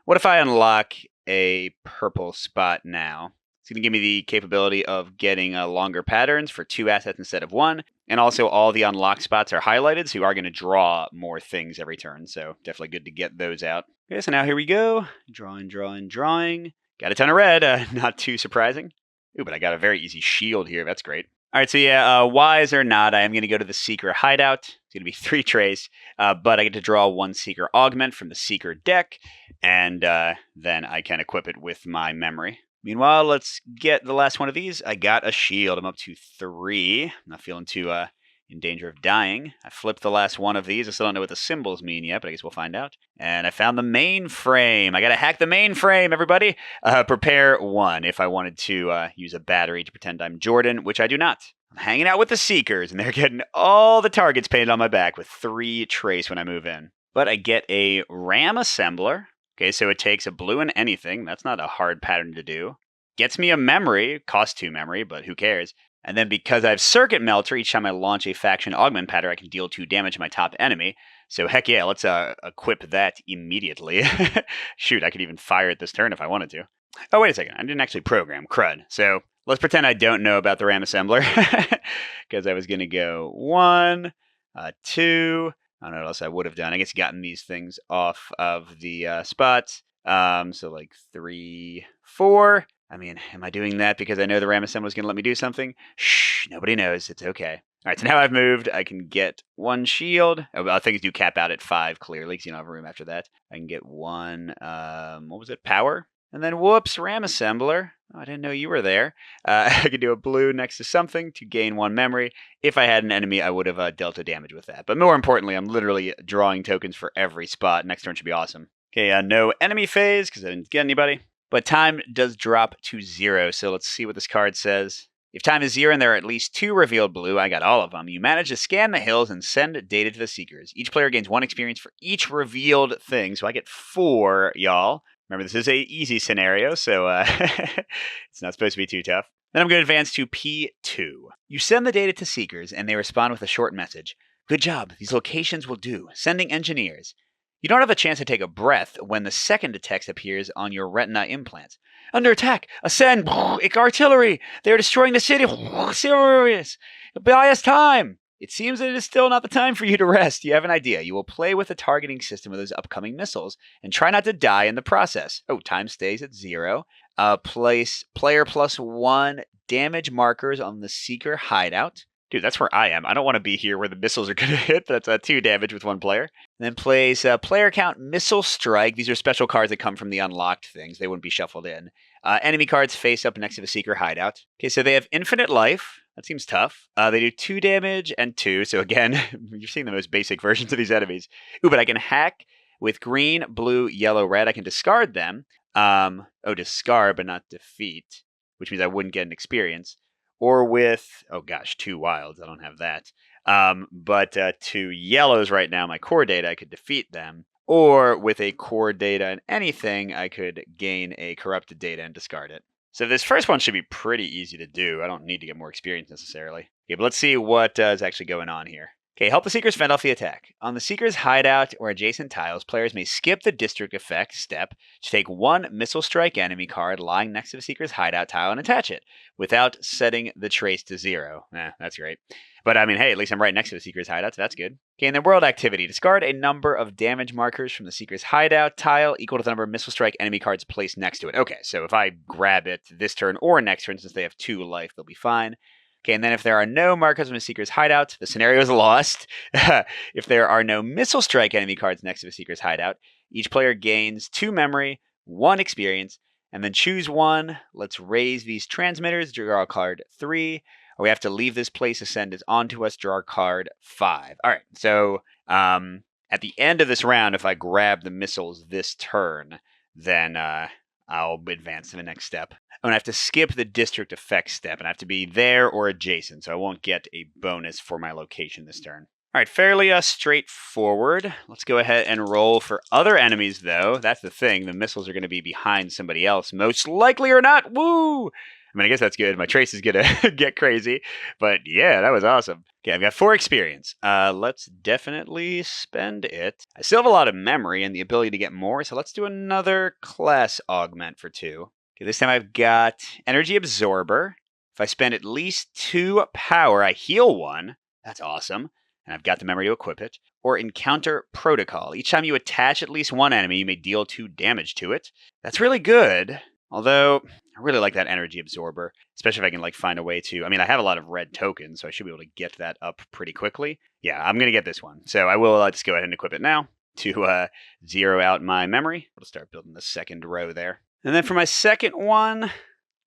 A: what if I unlock a purple spot now? It's going to give me the capability of getting longer patterns for 2 assets instead of 1. And also all the unlocked spots are highlighted, so you are going to draw more things every turn. So definitely good to get those out. Okay, so now here we go. Drawing. Got a ton of red, not too surprising. Ooh, but I got a very easy shield here. That's great. All right, so yeah, wise or not, I am going to go to the Seeker hideout. It's going to be 3 trace, but I get to draw 1 Seeker augment from the Seeker deck, and then I can equip it with my memory. Meanwhile, let's get the last one of these. I got a shield. I'm up to 3. I'm not feeling too in danger of dying. I flipped the last one of these. I still don't know what the symbols mean yet, but I guess we'll find out. And I found the mainframe. I got to hack the mainframe, everybody. Prepare 1 if I wanted to use a battery to pretend I'm Jordan, which I do not. I'm hanging out with the Seekers, and they're getting all the targets painted on my back with 3 trace when I move in. But I get a RAM assembler. Okay, so it takes a blue and anything. That's not a hard pattern to do. Gets me a memory. Costs 2 memory, but who cares? And then because I have Circuit Melter, each time I launch a faction augment pattern, I can deal 2 damage to my top enemy. So heck yeah, let's equip that immediately. Shoot, I could even fire it this turn if I wanted to. Oh, wait a second. I didn't actually program. Crud. So let's pretend I don't know about the RAM assembler. Because I was going to go 1, 2... I don't know what else I would have done. I guess gotten these things off of the spots. So like 3, 4. I mean, am I doing that because I know the RAM assembler is going to let me do something? Shh, nobody knows. It's okay. All right, so now I've moved. I can get 1 shield. Oh, things do cap out at 5, clearly, because you don't have room after that. I can get 1, what was it, power? And then, whoops, RAM assembler. Oh, I didn't know you were there. I could do a blue next to something to gain 1 memory. If I had an enemy, I would have dealt a damage with that. But more importantly, I'm literally drawing tokens for every spot. Next turn should be awesome. Okay, no enemy phase, because I didn't get anybody. But time does drop to 0, so let's see what this card says. If time is 0 and there are at least 2 revealed blue, I got all of them. You manage to scan the hills and send data to the Seekers. Each player gains 1 experience for each revealed thing, so I get 4, y'all. Remember, this is a easy scenario, so it's not supposed to be too tough. Then I'm going to advance to P2. You send the data to Seekers, and they respond with a short message. Good job. These locations will do. Sending engineers. You don't have a chance to take a breath when the second text appears on your retina implants. Under attack! Ascend! Artillery! They are destroying the city! Serious! Buy us time! It seems that it is still not the time for you to rest. You have an idea. You will play with the targeting system of those upcoming missiles and try not to die in the process. Oh, time stays at 0. Place player +1 damage markers on the Seeker hideout. Dude, that's where I am. I don't want to be here where the missiles are going to hit. That's 2 damage with 1 player. And then plays player count missile strike. These are special cards that come from the unlocked things. They wouldn't be shuffled in. Enemy cards face up next to the Seeker hideout. Okay, so they have infinite life. That seems tough. They do 2 damage and 2. So again, you're seeing the most basic versions of these enemies. Ooh, but I can hack with green, blue, yellow, red. I can discard them. Discard but not defeat, which means I wouldn't get an experience. Or with, 2 wilds. I don't have that. But 2 yellows right now, my core data, I could defeat them. Or with a core data and anything, I could gain a corrupted data and discard it. So this first one should be pretty easy to do. I don't need to get more experience necessarily. Okay, but let's see what is actually going on here. Okay, help the Seekers fend off the attack. On the Seekers hideout or adjacent tiles, players may skip the district effect step to take 1 missile strike enemy card lying next to the Seekers hideout tile and attach it without setting the trace to 0. That's great. But I mean, hey, at least I'm right next to the Seekers hideout, so that's good. Okay, in the world activity, discard a number of damage markers from the Seekers hideout tile equal to the number of missile strike enemy cards placed next to it. Okay, so if I grab it this turn or next turn, since they have 2 life, they'll be fine. Okay, and then if there are no markers from the Seeker's hideout, the scenario is lost. If there are no missile strike enemy cards next to the Seeker's hideout, each player gains 2 memory, 1 experience, and then choose 1. Let's raise these transmitters, draw a card 3, or we have to leave this place, ascend is onto us, draw a card 5. All right, so at the end of this round, if I grab the missiles this turn, then I'll advance to the next step. I'm going to have to skip the district effects step, and I have to be there or adjacent, so I won't get a bonus for my location this turn. All right, fairly straightforward. Let's go ahead and roll for other enemies, though. That's the thing. The missiles are going to be behind somebody else, most likely or not. Woo! I mean, I guess that's good. My trace is going to get crazy. But yeah, that was awesome. Okay, I've got 4 experience. Let's definitely spend it. I still have a lot of memory and the ability to get more, so let's do another class augment for 2. Okay, this time I've got Energy Absorber. If I spend at least 2 power, I heal 1. That's awesome. And I've got the memory to equip it. Or Encounter Protocol. Each time you attach at least 1 enemy, you may deal 2 damage to it. That's really good. Although, I really like that Energy Absorber. Especially if I can find a way to... I mean, I have a lot of red tokens, so I should be able to get that up pretty quickly. Yeah, I'm going to get this one. So I will just go ahead and equip it now to zero out my memory. We'll start building the second row there. And then for my second one...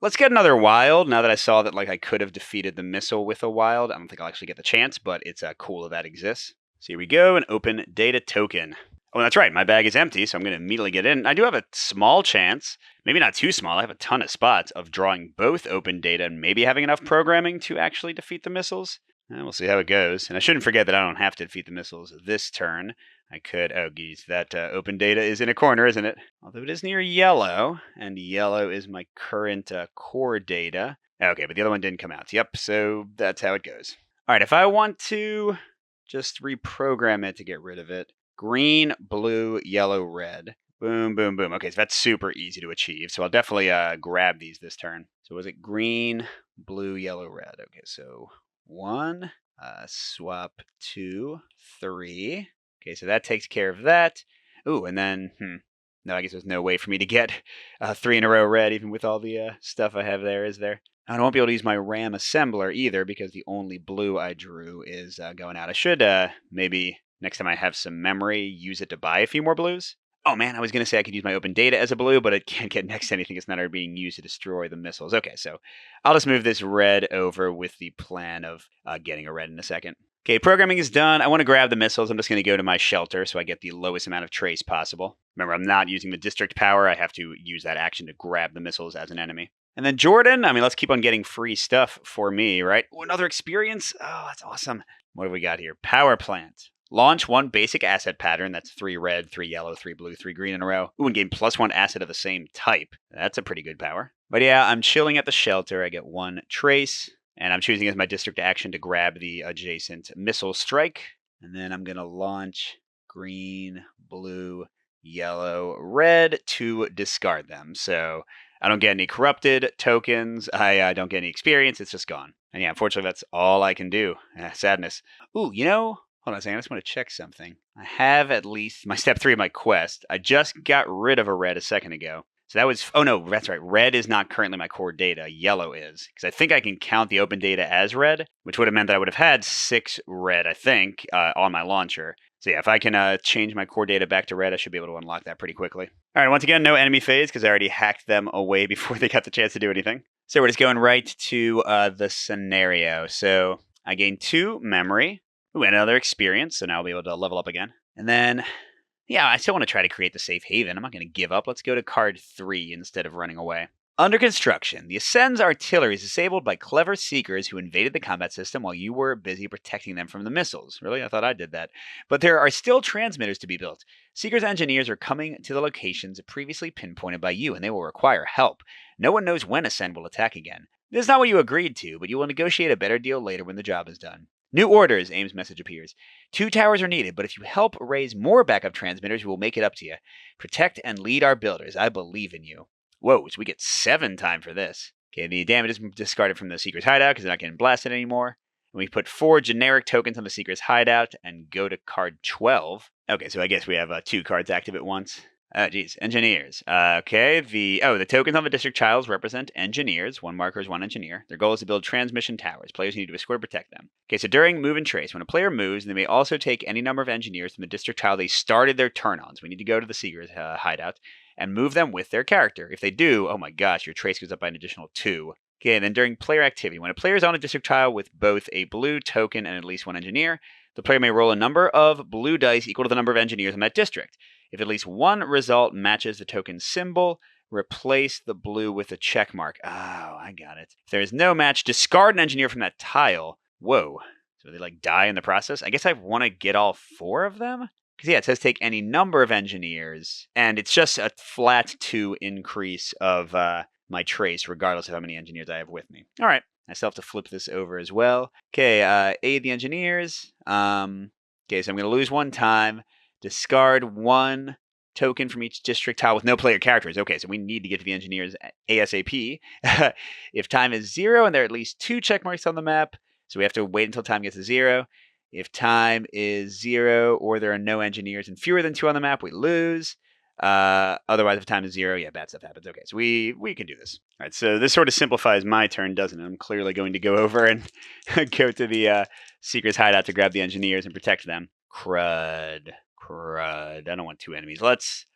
A: Let's get another wild, now that I saw that I could have defeated the missile with a wild. I don't think I'll actually get the chance, but it's cool that exists. So here we go, an open data token. Oh, that's right, my bag is empty, so I'm going to immediately get in. I do have a small chance, maybe not too small, I have a ton of spots, of drawing both open data and maybe having enough programming to actually defeat the missiles. And we'll see how it goes. And I shouldn't forget that I don't have to defeat the missiles this turn. I could, oh geez, that open data is in a corner, isn't it? Although it is near yellow, and yellow is my current core data. Okay, but the other one didn't come out. Yep, so that's how it goes. All right, if I want to just reprogram it to get rid of it, green, blue, yellow, red. Boom, boom, boom. Okay, so that's super easy to achieve. So I'll definitely grab these this turn. So was it green, blue, yellow, red? Okay, so 1, swap 2, 3. Okay, so that takes care of that. Ooh, and then, no, I guess there's no way for me to get 3 in a row red, even with all the stuff I have there, is there? I won't be able to use my RAM assembler either, because the only blue I drew is going out. I should maybe, next time I have some memory, use it to buy a few more blues. Oh man, I was going to say I could use my open data as a blue, but it can't get next to anything. It's not already being used to destroy the missiles. Okay, so I'll just move this red over with the plan of getting a red in a second. Okay, programming is done. I want to grab the missiles. I'm just going to go to my shelter so I get the lowest amount of trace possible. Remember, I'm not using the district power. I have to use that action to grab the missiles as an enemy. And then Jordan, I mean, let's keep on getting free stuff for me, right? Ooh, another experience. Oh, that's awesome. What have we got here? Power plant. Launch 1 basic asset pattern. That's 3 red, 3 yellow, 3 blue, 3 green in a row. Ooh, and gain +1 asset of the same type. That's a pretty good power. But yeah, I'm chilling at the shelter. I get 1 trace. And I'm choosing as my district action to grab the adjacent missile strike. And then I'm going to launch green, blue, yellow, red to discard them. So I don't get any corrupted tokens. I don't get any experience. It's just gone. And yeah, unfortunately, that's all I can do. Sadness. Ooh, hold on a second. I just want to check something. I have at least my step 3 of my quest. I just got rid of a red a second ago. So that was, oh no, that's right. Red is not currently my core data. Yellow is. Because I think I can count the open data as red, which would have meant that I would have had 6 red, I think, on my launcher. So yeah, if I can change my core data back to red, I should be able to unlock that pretty quickly. All right, once again, no enemy phase because I already hacked them away before they got the chance to do anything. So we're just going right to the scenario. So I gained 2 memory. Ooh, and another experience, so now I'll be able to level up again. And then... yeah, I still want to try to create the safe haven. I'm not going to give up. Let's go to card 3 instead of running away. Under construction, the Ascend's artillery is disabled by clever seekers who invaded the combat system while you were busy protecting them from the missiles. Really? I thought I did that. But there are still transmitters to be built. Seekers' engineers are coming to the locations previously pinpointed by you, and they will require help. No one knows when Ascend will attack again. This is not what you agreed to, but you will negotiate a better deal later when the job is done. New orders, Ames' message appears. 2 towers are needed, but if you help raise more backup transmitters, we will make it up to you. Protect and lead our builders. I believe in you. Whoa, so we get 7 time for this. Okay, the damage is discarded from the Seeker's hideout because they're not getting blasted anymore. And we put 4 generic tokens on the Seeker's hideout and go to card 12. Okay, so I guess we have 2 cards active at once. Oh, geez. Engineers. Okay, the tokens on the district tiles represent engineers. 1 marker is 1 engineer. Their goal is to build transmission towers. Players need to escort and protect them. Okay, so during move and trace, when a player moves, they may also take any number of engineers from the district tile they started their turn on. So we need to go to the Seeker's hideout and move them with their character. If they do, oh my gosh, your trace goes up by an additional 2. Okay, and then during player activity, when a player is on a district tile with both a blue token and at least 1 engineer, the player may roll a number of blue dice equal to the number of engineers in that district. If at least 1 result matches the token symbol, replace the blue with a check mark. Oh, I got it. If there is no match, discard an engineer from that tile. Whoa. So they like die in the process. I guess I want to get all 4 of them. Because yeah, it says take any number of engineers, and it's just a flat 2 increase of my trace, regardless of how many engineers I have with me. All right, I still have to flip this over as well. Okay, aid the engineers. Okay, so I'm going to lose 1 time, discard 1 token from each district tile with no player characters. Okay, so we need to get to the engineers ASAP. If time is 0 and there are at least 2 check marks on the map, so we have to wait until time gets to 0. If time is 0 or there are no engineers and fewer than 2 on the map, we lose. Otherwise, if time is 0, yeah, bad stuff happens. Okay, so we can do this. All right, so this sort of simplifies my turn, doesn't it? I'm clearly going to go over and go to the Seeker's hideout to grab the engineers and protect them. Crud. I don't want 2 enemies. Let's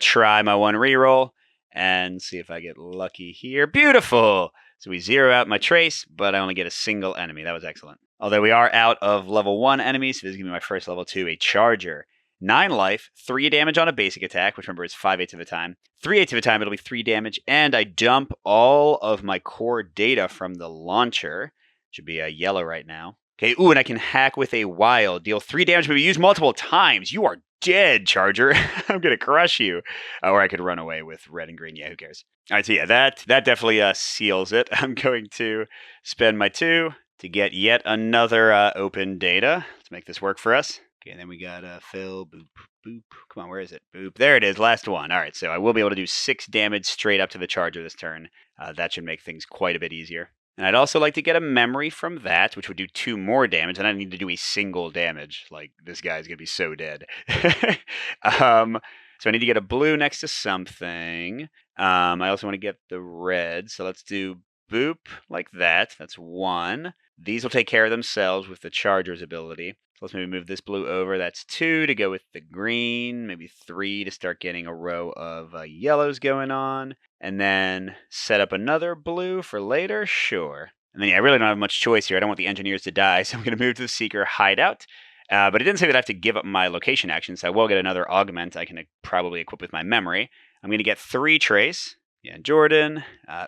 A: try my 1 reroll and see if I get lucky here. Beautiful! So we 0 out my trace, but I only get a single enemy. That was excellent. Although we are out of level 1 enemies, so this is going to be my first level 2, a charger. 9 life, 3 damage on a basic attack, which remember is 5/8 of the time. 3/8 of the time, it'll be 3 damage, and I dump all of my core data from the launcher. Should be yellow right now. Okay, ooh, and I can hack with a wild. Deal 3 damage, but be used multiple times. You are dead, Charger. I'm going to crush you. Or I could run away with red and green. Yeah, who cares? All right, so yeah, that definitely seals it. I'm going to spend my 2 to get yet another open data. Let's make this work for us. Okay, and then we got fill, boop, boop. Come on, where is it? Boop. There it is, last one. All right, so I will be able to do 6 damage straight up to the Charger this turn. That should make things quite a bit easier. And I'd also like to get a memory from that, which would do 2 more damage, and I need to do a single damage. Like, this guy's going to be so dead. So I need to get a blue next to something. I also want to get the red, so let's do boop like that. That's 1. These will take care of themselves with the Charger's ability. So let's maybe move this blue over. That's 2 to go with the green, maybe 3 to start getting a row of yellows going on. And then set up another blue for later? Sure. And then, yeah, I really don't have much choice here. I don't want the engineers to die, so I'm going to move to the Seeker hideout. But it didn't say that I have to give up my location action, so I will get another augment I can probably equip with my memory. I'm going to get 3 trace. Yeah, Jordan.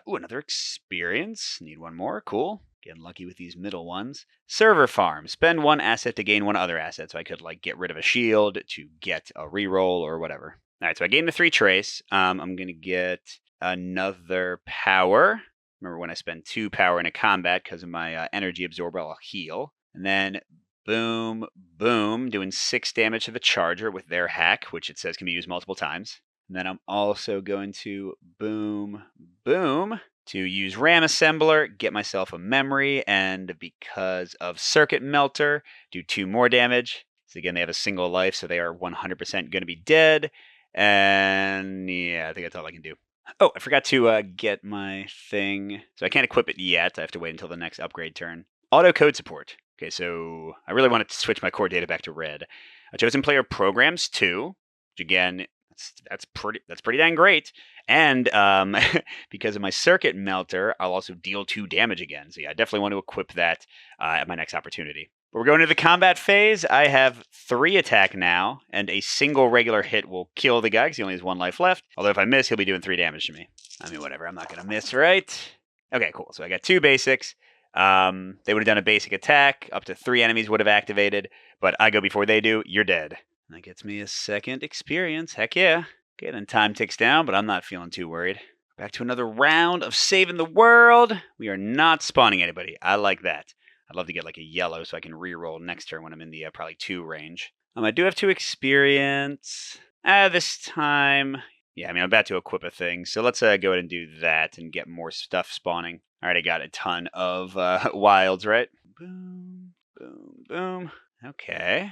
A: Ooh, another experience. Need 1 more. Cool. Getting lucky with these middle ones. Server farm. Spend 1 asset to gain 1 other asset. So I could like get rid of a shield to get a reroll or whatever. All right, so I gained the 3 trace. I'm going to get another power. Remember when I spend 2 power in a combat because of my energy absorber, I'll heal. And then boom, boom, doing 6 damage to the Charger with their hack, which it says can be used multiple times. And then I'm also going to boom, boom, to use RAM Assembler, get myself a memory, and because of Circuit Melter, do 2 more damage. So again, they have a single life, so they are 100% going to be dead. And yeah, I think that's all I can do. Oh, I forgot to get my thing. So I can't equip it yet. I have to wait until the next upgrade turn. Auto code support. Okay, so I really wanted to switch my core data back to red. A chosen player programs 2, which again, that's pretty dang great. And because of my Circuit Melter, I'll also deal 2 damage again. So yeah, I definitely want to equip that at my next opportunity. But we're going to the combat phase. I have 3 attack now, and a single regular hit will kill the guy because he only has 1 life left. Although if I miss, he'll be doing 3 damage to me. I mean, whatever. I'm not going to miss, right? Okay, cool. So I got 2 basics. They would have done a basic attack. Up to 3 enemies would have activated. But I go before they do. You're dead. That gets me a 2nd experience. Heck yeah. Okay, then time ticks down, but I'm not feeling too worried. Back to another round of saving the world. We are not spawning anybody. I like that. I'd love to get like a yellow so I can reroll next turn when I'm in the probably 2 range. I do have 2 experience. This time, yeah, I mean, I'm about to equip a thing. So let's go ahead and do that and get more stuff spawning. All right, I got a ton of wilds, right? Boom, boom, boom. Okay,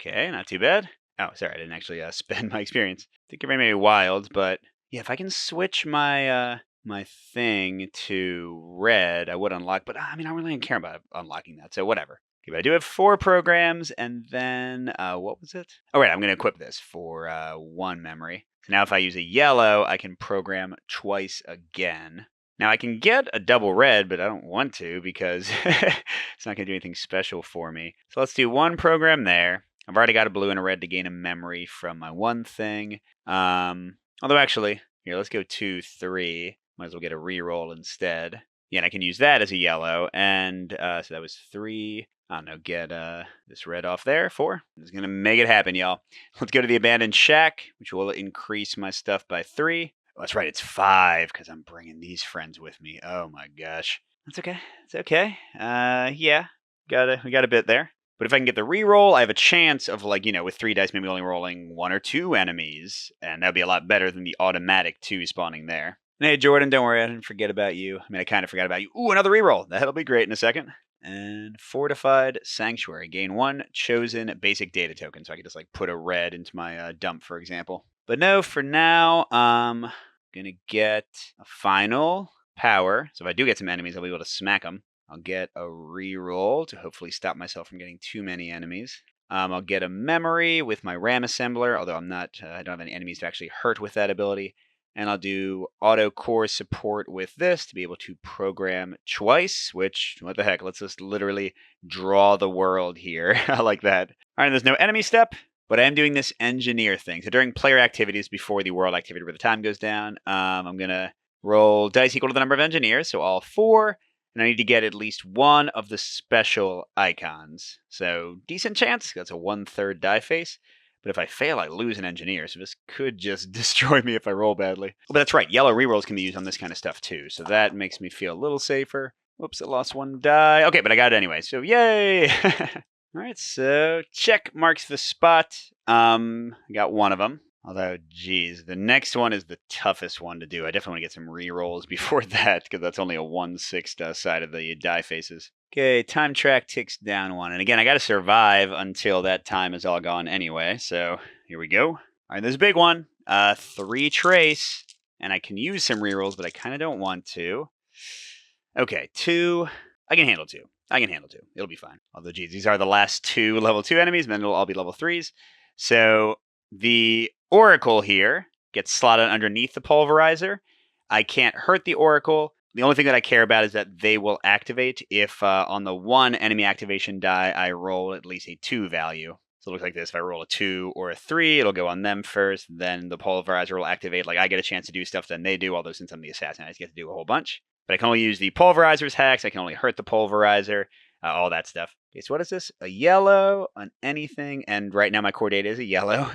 A: not too bad. Oh, sorry, I didn't actually spend my experience. I think I ran many wilds, but yeah, if I can switch my my thing to red, I would unlock. But I mean, I really didn't care about unlocking that, so whatever. Okay, but I do have 4 programs, and then what was it? Oh, right, I'm going to equip this for 1 memory. So now if I use a yellow, I can program twice again. Now I can get a double red, but I don't want to because it's not going to do anything special for me. So let's do 1 program there. I've already got a blue and a red to gain a memory from my 1 thing. Although actually, here, let's go 2, 3. Might as well get a reroll instead. Yeah, and I can use that as a yellow. And so that was 3. I don't know, get this red off there. 4. It's going to make it happen, y'all. Let's go to the abandoned shack, which will increase my stuff by 3. Oh, that's right, it's 5 because I'm bringing these friends with me. Oh my gosh. That's okay. It's okay. Yeah, we got a bit there. But if I can get the reroll, I have a chance of, like, with 3 dice, maybe only rolling 1 or 2 enemies. And that would be a lot better than the automatic 2 spawning there. And hey, Jordan, don't worry, I didn't forget about you. I mean, I kind of forgot about you. Ooh, another reroll. That'll be great in a second. And Fortified Sanctuary. Gain 1 chosen basic data token. So I can just, like, put a red into my dump, for example. But no, for now, I'm going to get a final power. So if I do get some enemies, I'll be able to smack them. I'll get a reroll to hopefully stop myself from getting too many enemies. I'll get a memory with my RAM assembler, although I don't have any enemies to actually hurt with that ability. And I'll do auto core support with this to be able to program twice, which, what the heck, let's just literally draw the world here. I like that. All right, there's no enemy step, but I am doing this engineer thing. So during player activities before the world activity where the time goes down, I'm going to roll dice equal to the number of engineers, so all 4. And I need to get at least 1 of the special icons. So decent chance, that's a 1/3 die face. But if I fail, I lose an engineer, so this could just destroy me if I roll badly. But that's right, yellow rerolls can be used on this kind of stuff too, so that makes me feel a little safer. Whoops, I lost 1 die. Okay, but I got it anyway, so yay! Alright, so check marks the spot. I got 1 of them. Although, geez, the next one is the toughest one to do. I definitely want to get some rerolls before that, because that's only a 1/6 side of the die faces. Okay, time track ticks down 1. And again, I got to survive until that time is all gone anyway. So here we go. All right, this is a big one. 3 trace. And I can use some rerolls, but I kind of don't want to. Okay, 2. I can handle 2. It'll be fine. Although, geez, these are the last 2 level 2 enemies, and then it'll all be level 3s. So the Oracle here gets slotted underneath the pulverizer. I can't hurt the Oracle. The only thing that I care about is that they will activate if on the 1 enemy activation die, I roll at least a 2 value. So it looks like this. If I roll a 2 or a 3, it'll go on them first. Then the pulverizer will activate. Like, I get a chance to do stuff than they do, although since I'm the assassin, I just get to do a whole bunch. But I can only use the pulverizer's hacks. I can only hurt the pulverizer, all that stuff. Okay, so what is this? A yellow on anything. And right now my core data is a yellow.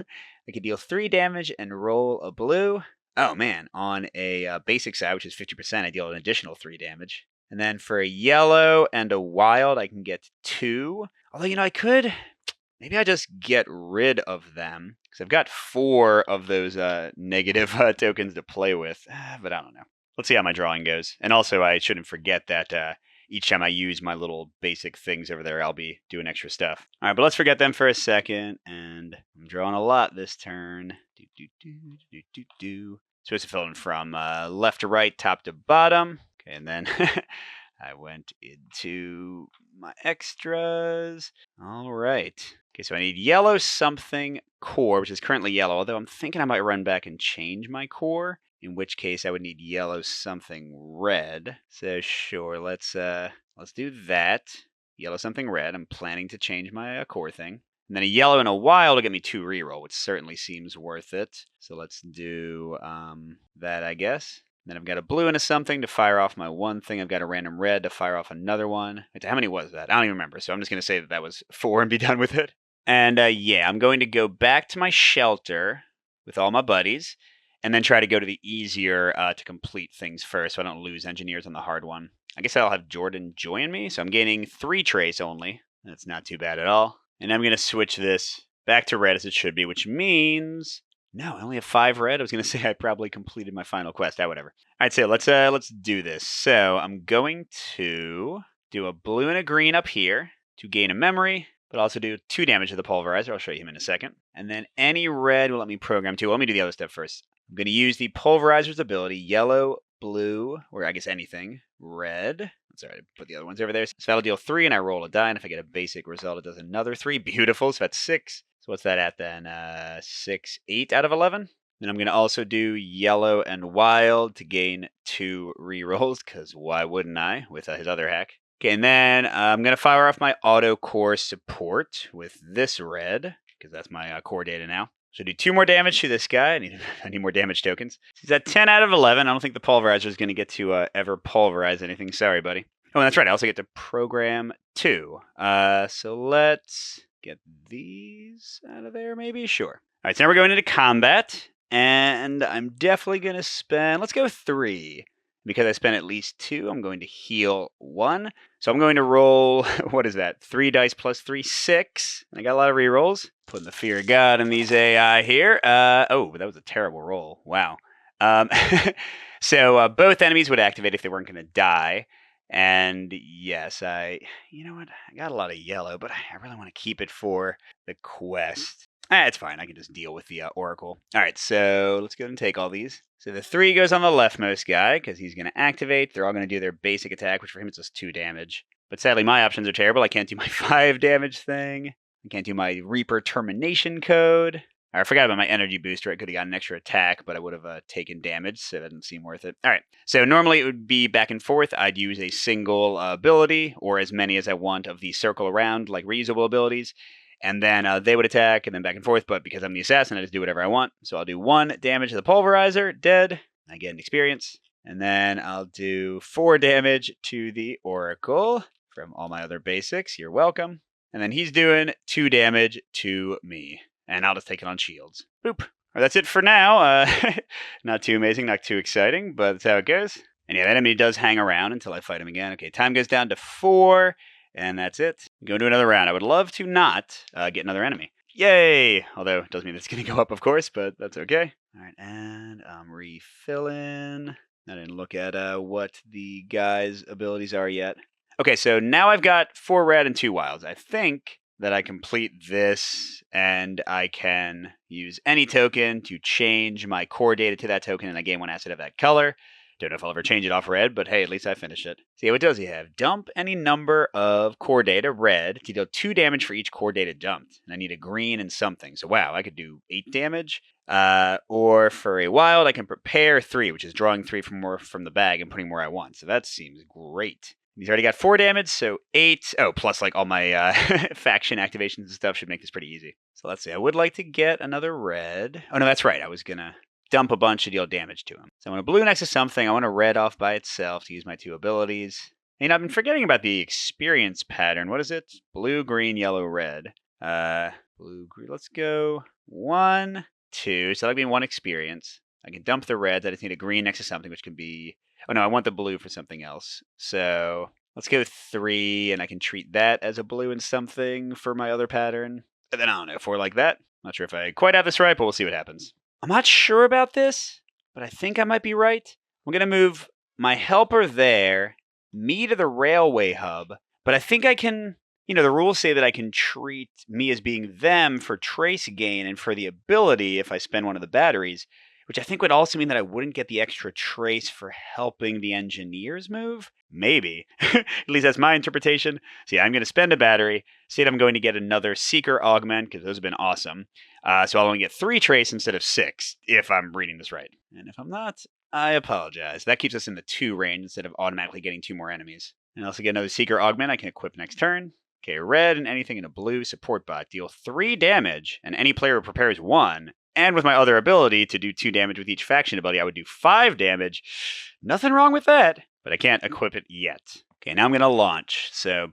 A: I can deal 3 damage and roll a blue. Oh man, on a basic side, which is 50%, I deal an additional 3 damage. And then for a yellow and a wild, I can get 2. Although, I could... Maybe I just get rid of them, because I've got 4 of those negative tokens to play with. But I don't know. Let's see how my drawing goes. And also, I shouldn't forget that each time I use my little basic things over there, I'll be doing extra stuff. All right, but let's forget them for a second. And I'm drawing a lot this turn. Supposed to fill in from left to right, top to bottom. Okay, and then I went into my extras. All right. Okay, so I need yellow something core, which is currently yellow, although I'm thinking I might run back and change my core, in which case I would need yellow something red. So sure, let's do that. Yellow something red. I'm planning to change my core thing. And then a yellow and a wild will get me 2 reroll, which certainly seems worth it. So let's do that, I guess. Then I've got a blue and a something to fire off my 1 thing. I've got a random red to fire off another one. Wait, how many was that? I don't even remember. So I'm just going to say that was 4 and be done with it. And yeah, I'm going to go back to my shelter with all my buddies and then try to go to the easier to complete things first so I don't lose engineers on the hard one. I guess I'll have Jordan join me. So I'm gaining 3 trace only. That's not too bad at all. And I'm going to switch this back to red as it should be, which means... No, I only have 5 red. I was going to say I probably completed my final quest. Whatever. All right, so let's do this. So I'm going to do a blue and a green up here to gain a memory, but also do 2 damage to the pulverizer. I'll show you him in a second. And then any red will let me program 2. Let me do the other step first. I'm going to use the pulverizer's ability, yellow, blue, or I guess anything, red. Sorry, I put the other ones over there. So that'll deal 3, and I roll a die, and if I get a basic result, it does another 3. Beautiful, so that's 6. So what's that at then? 6, 8 out of 11? Then I'm going to also do yellow and wild to gain 2 rerolls, because why wouldn't I, with his other hack. Okay, and then I'm going to fire off my auto core support with this red, because that's my core data now. So do 2 more damage to this guy. I need more damage tokens. He's at 10 out of 11. I don't think the pulverizer is going to get to ever pulverize anything. Sorry, buddy. Oh, and that's right. I also get to program 2. So let's get these out of there, maybe? Sure. All right, so now we're going into combat. And I'm definitely going to spend, let's go 3. Because I spent at least 2, I'm going to heal 1. So I'm going to roll, what is that? 3 dice plus 3, 6. I got a lot of rerolls. Putting the fear of God in these AI here. Oh, that was a terrible roll. Wow. So both enemies would activate if they weren't going to die. And yes, you know what? I got a lot of yellow, but I really want to keep it for the quest. It's fine. I can just deal with the Oracle. All right, so let's go ahead and take all these. So the 3 goes on the leftmost guy because he's going to activate. They're all going to do their basic attack, which for him is just 2 damage. But sadly, my options are terrible. I can't do my 5 damage thing. I can't do my Reaper termination code. I forgot about my energy booster. I could have gotten an extra attack, but I would have taken damage, so that doesn't seem worth it. All right, so normally it would be back and forth. I'd use a single ability or as many as I want of the circle around, like reusable abilities. And then they would attack, and then back and forth. But because I'm the assassin, I just do whatever I want. So I'll do 1 damage to the pulverizer, dead. I get an experience. And then I'll do 4 damage to the Oracle from all my other basics. You're welcome. And then he's doing 2 damage to me. And I'll just take it on shields. Boop. That's it for now. Not too amazing, not too exciting, but that's how it goes. And yeah, that enemy does hang around until I fight him again. Okay, time goes down to 4. And that's it. Go to another round. I would love to not get another enemy. Yay! Although it doesn't mean it's going to go up, of course, but that's okay. All right, and I'm refilling. I didn't look at what the guy's abilities are yet. Okay, so now I've got 4 red and 2 wilds. I think that I complete this and I can use any token to change my core data to that token and I gain 1 asset of that color. Don't know if I'll ever change it off red, but hey, at least I finished it. See, what does he have? Dump any number of core data, red, to deal 2 damage for each core data dumped. And I need a green and something. So wow, I could do 8 damage. Or for a wild, I can prepare 3, which is drawing 3 from the bag and putting more I want. So that seems great. He's already got 4 damage, so 8. Oh, plus like all my faction activations and stuff should make this pretty easy. So let's see. I would like to get another red. Oh no, that's right. I was gonna dump a bunch to deal damage to him. So I want a blue next to something. I want a red off by itself to use my 2 abilities. And I've been forgetting about the experience pattern. What is it? Blue, green, yellow, red. Blue, green. Let's go 1, 2. So that'll be 1 experience. I can dump the reds. I just need a green next to something, which can be... Oh no, I want the blue for something else. So let's go 3, and I can treat that as a blue and something for my other pattern. And then I don't know, 4 like that. Not sure if I quite have this right, but we'll see what happens. I'm not sure about this, but I think I might be right. I'm going to move my helper there, me to the railway hub, but I think I can, the rules say that I can treat me as being them for trace gain and for the ability if I spend 1 of the batteries, which I think would also mean that I wouldn't get the extra trace for helping the engineers move. Maybe. At least that's my interpretation. So yeah, I'm going to spend a battery, say that I'm going to get another Seeker Augment, because those have been awesome. So I'll only get 3 trace instead of 6, if I'm reading this right. And if I'm not, I apologize. That keeps us in the 2 range instead of automatically getting 2 more enemies. And I also get another Seeker Augment I can equip next turn. Okay, red and anything in a blue support bot deal 3 damage, and any player who prepares 1. And with my other ability to do 2 damage with each faction ability, I would do 5 damage. Nothing wrong with that, but I can't equip it yet. Okay, now I'm going to launch. So,